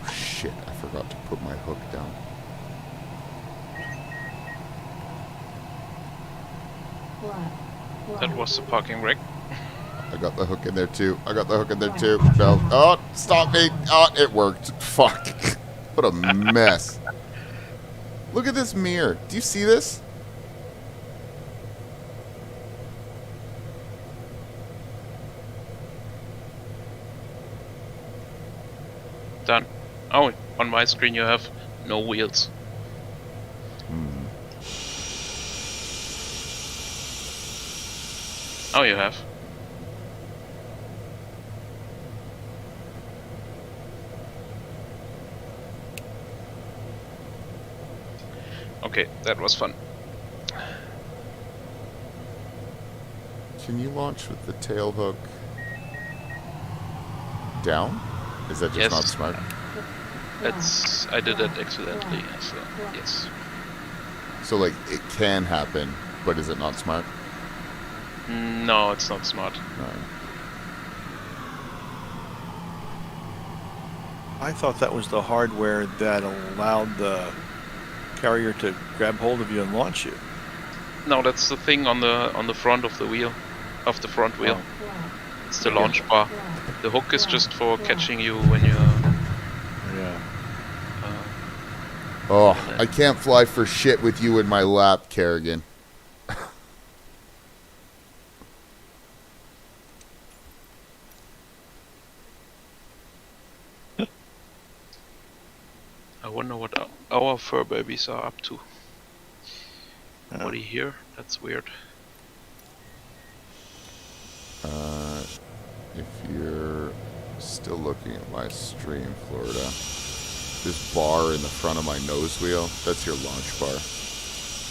Oh shit, I forgot to put my hook down. That was the parking brake. I got the hook in there too. No. Oh, stop me. Oh, it worked. Fuck. What a mess. Look at this mirror. Do you see this? Done. Oh, on my screen you have no wheels. Oh, you have. Okay, that was fun. Can you launch with the tail hook down? Is that just Yes. not smart? I did that accidentally, so yes. So, like, it can happen, but is it not smart? No, it's not smart. Alright. I thought that was the hardware that allowed the carrier to grab hold of you and launch you. No, that's the thing on the front of the wheel, of the front wheel. It's the launch bar. The hook is just for catching you when you're. Yeah. Oh, I can't fly for shit with you in my lap, Kerrigan. I wonder what our fur babies are up to. Yeah. Nobody here? That's weird. If you're still looking at my stream, Florida, this bar in the front of my nose wheel, that's your launch bar.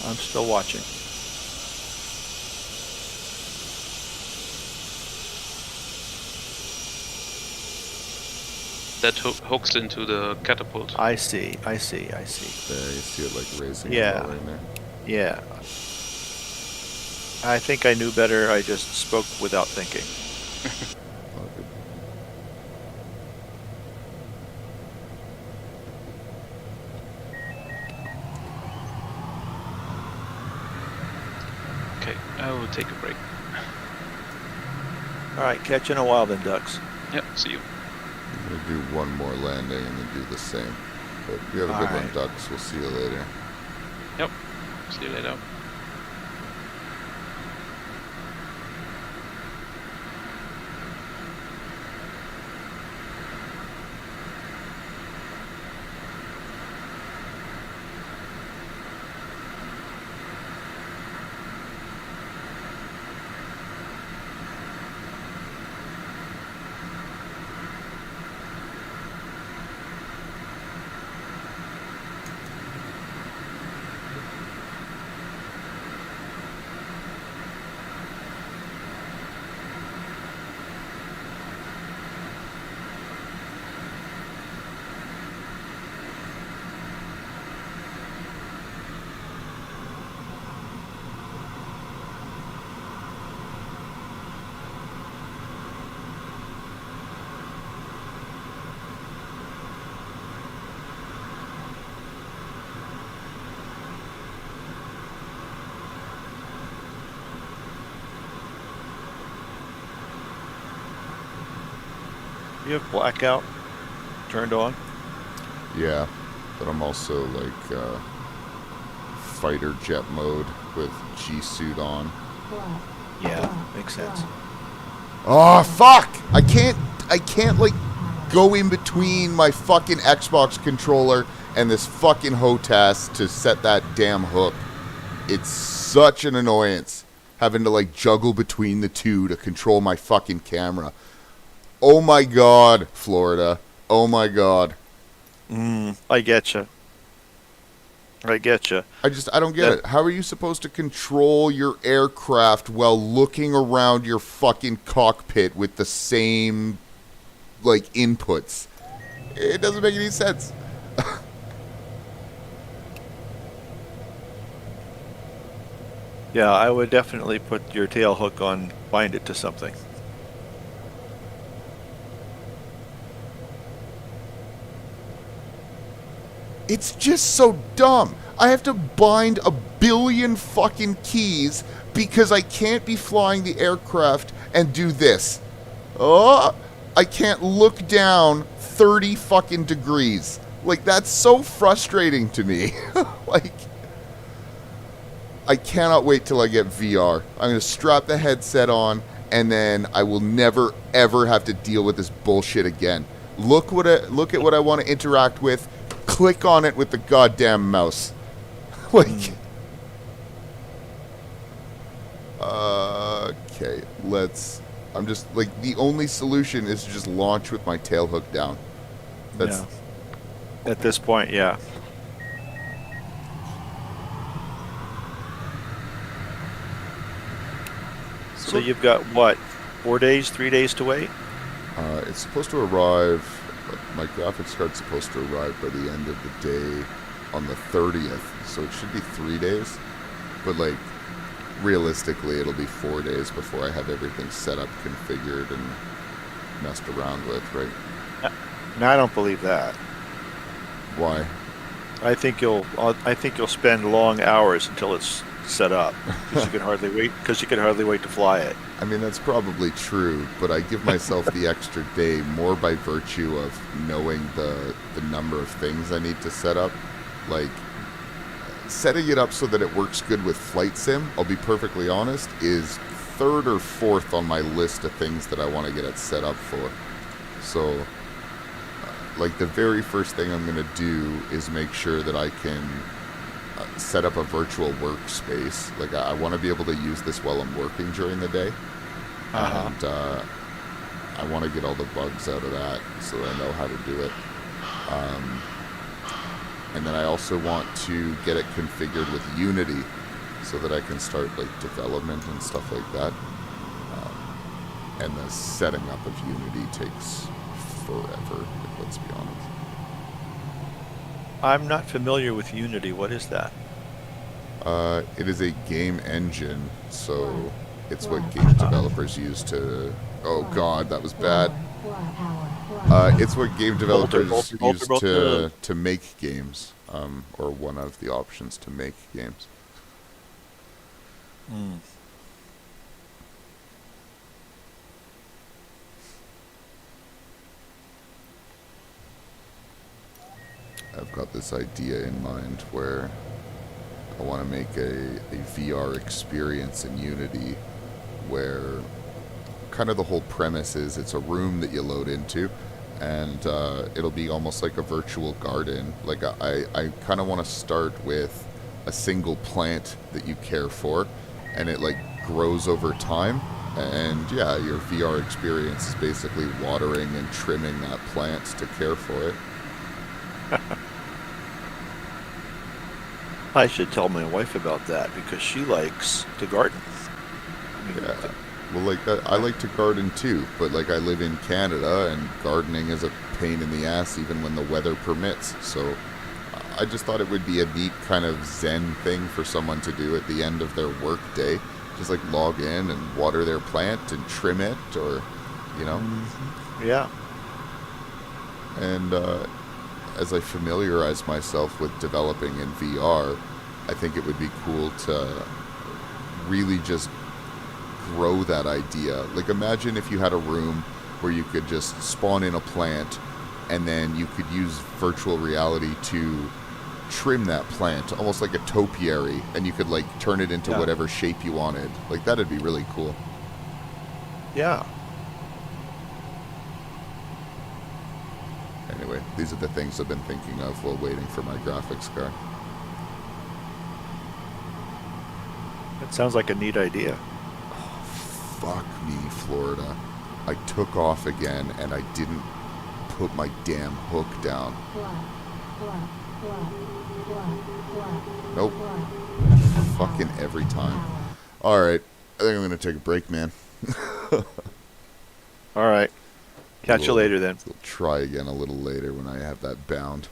I'm still watching. That hooks into the catapult. I see. There, you see it like raising Yeah. the bar in there. Yeah. I think I knew better. I just spoke without thinking. Oh, good. Okay, I will take a break. All right, catch you in a while then, ducks. Yep, see you. I'm gonna do one more landing and then do the same. But you have a good one, Alright. Ducks. We'll see you later. Yep, see you later. You have blackout turned on? Yeah, but I'm also like fighter jet mode with G suit on. Yeah, makes sense. Oh fuck! I can't like go in between my fucking Xbox controller and this fucking HOTAS to set that damn hook. It's such an annoyance having to like juggle between the two to control my fucking camera. Oh my god, Florida. Oh my god. I get you. I I don't get it. How are you supposed to control your aircraft while looking around your fucking cockpit with the same, like, inputs? It doesn't make any sense. Yeah, I would definitely put your tail hook on, bind it to something. It's just so dumb. I have to bind a billion fucking keys because I can't be flying the aircraft and do this. Oh, I can't look down 30 fucking degrees. Like, that's so frustrating to me. Like, I cannot wait till I get VR. I'm going to strap the headset on, and then I will never, ever have to deal with this bullshit again. Look at what I want to interact with. Click on it with the goddamn mouse. Like, okay, I'm just, like, the only solution is to just launch with my tail hook down. That's, Yeah. At this point, yeah. So you've got what? 4 days, 3 days to wait? it's supposed to arrive, my graphics card's supposed to arrive by the end of the day on the 30th, so it should be 3 days. But, like, realistically, it'll be 4 days before I have everything set up, configured, and messed around with, right? No, I don't believe that. Why? I think you'll spend long hours until it's set up because you can hardly wait. Because you can hardly wait to fly it. I mean, that's probably true, but I give myself the extra day more by virtue of knowing the number of things I need to set up. Like, setting it up so that it works good with Flight Sim, I'll be perfectly honest, is third or fourth on my list of things that I want to get it set up for. So, like, the very first thing I'm going to do is make sure that I can set up a virtual workspace. Like, I want to be able to use this while I'm working during the day. And I want to get all the bugs out of that so that I know how to do it. And then I also want to get it configured with Unity so that I can start, like, development and stuff like that. And the setting up of Unity takes forever, let's be honest. I'm not familiar with Unity. What is that? It is a game engine, so it's what game developers use to... Oh god, that was bad. It's what game developers use to make games, or one of the options to make games. I've got this idea in mind where I want to make a VR experience in Unity where kind of the whole premise is it's a room that you load into, and it'll be almost like a virtual garden. Like, I kind of want to start with a single plant that you care for, and it, like, grows over time. And yeah, your VR experience is basically watering and trimming that plant to care for it. I should tell my wife about that because she likes to garden. Yeah. Well, like, I like to garden too, but, like, I live in Canada, and gardening is a pain in the ass even when the weather permits. So I just thought it would be a neat kind of zen thing for someone to do at the end of their work day. Just, like, log in and water their plant and trim it, or, you know. Yeah. And as I familiarize myself with developing in VR, I think it would be cool to really just grow that idea. Like, imagine if you had a room where you could just spawn in a plant, and then you could use virtual reality to trim that plant, almost like a topiary, and you could, like, turn it into whatever shape you wanted. Like, that'd be really cool. Yeah. Anyway, these are the things I've been thinking of while waiting for my graphics card. That sounds like a neat idea. Fuck me, Florida. I took off again, and I didn't put my damn hook down. Nope. Fucking every time. Alright, I think I'm gonna take a break, man. All right. Catch you later then. We'll try again a little later when I have that bound.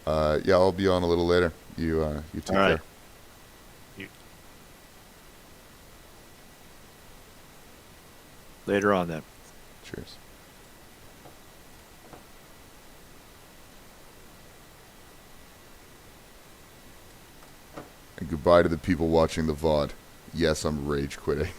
Yeah, I'll be on a little later. You take All right. care. Later on then. Cheers. And goodbye to the people watching the VOD. Yes, I'm rage quitting.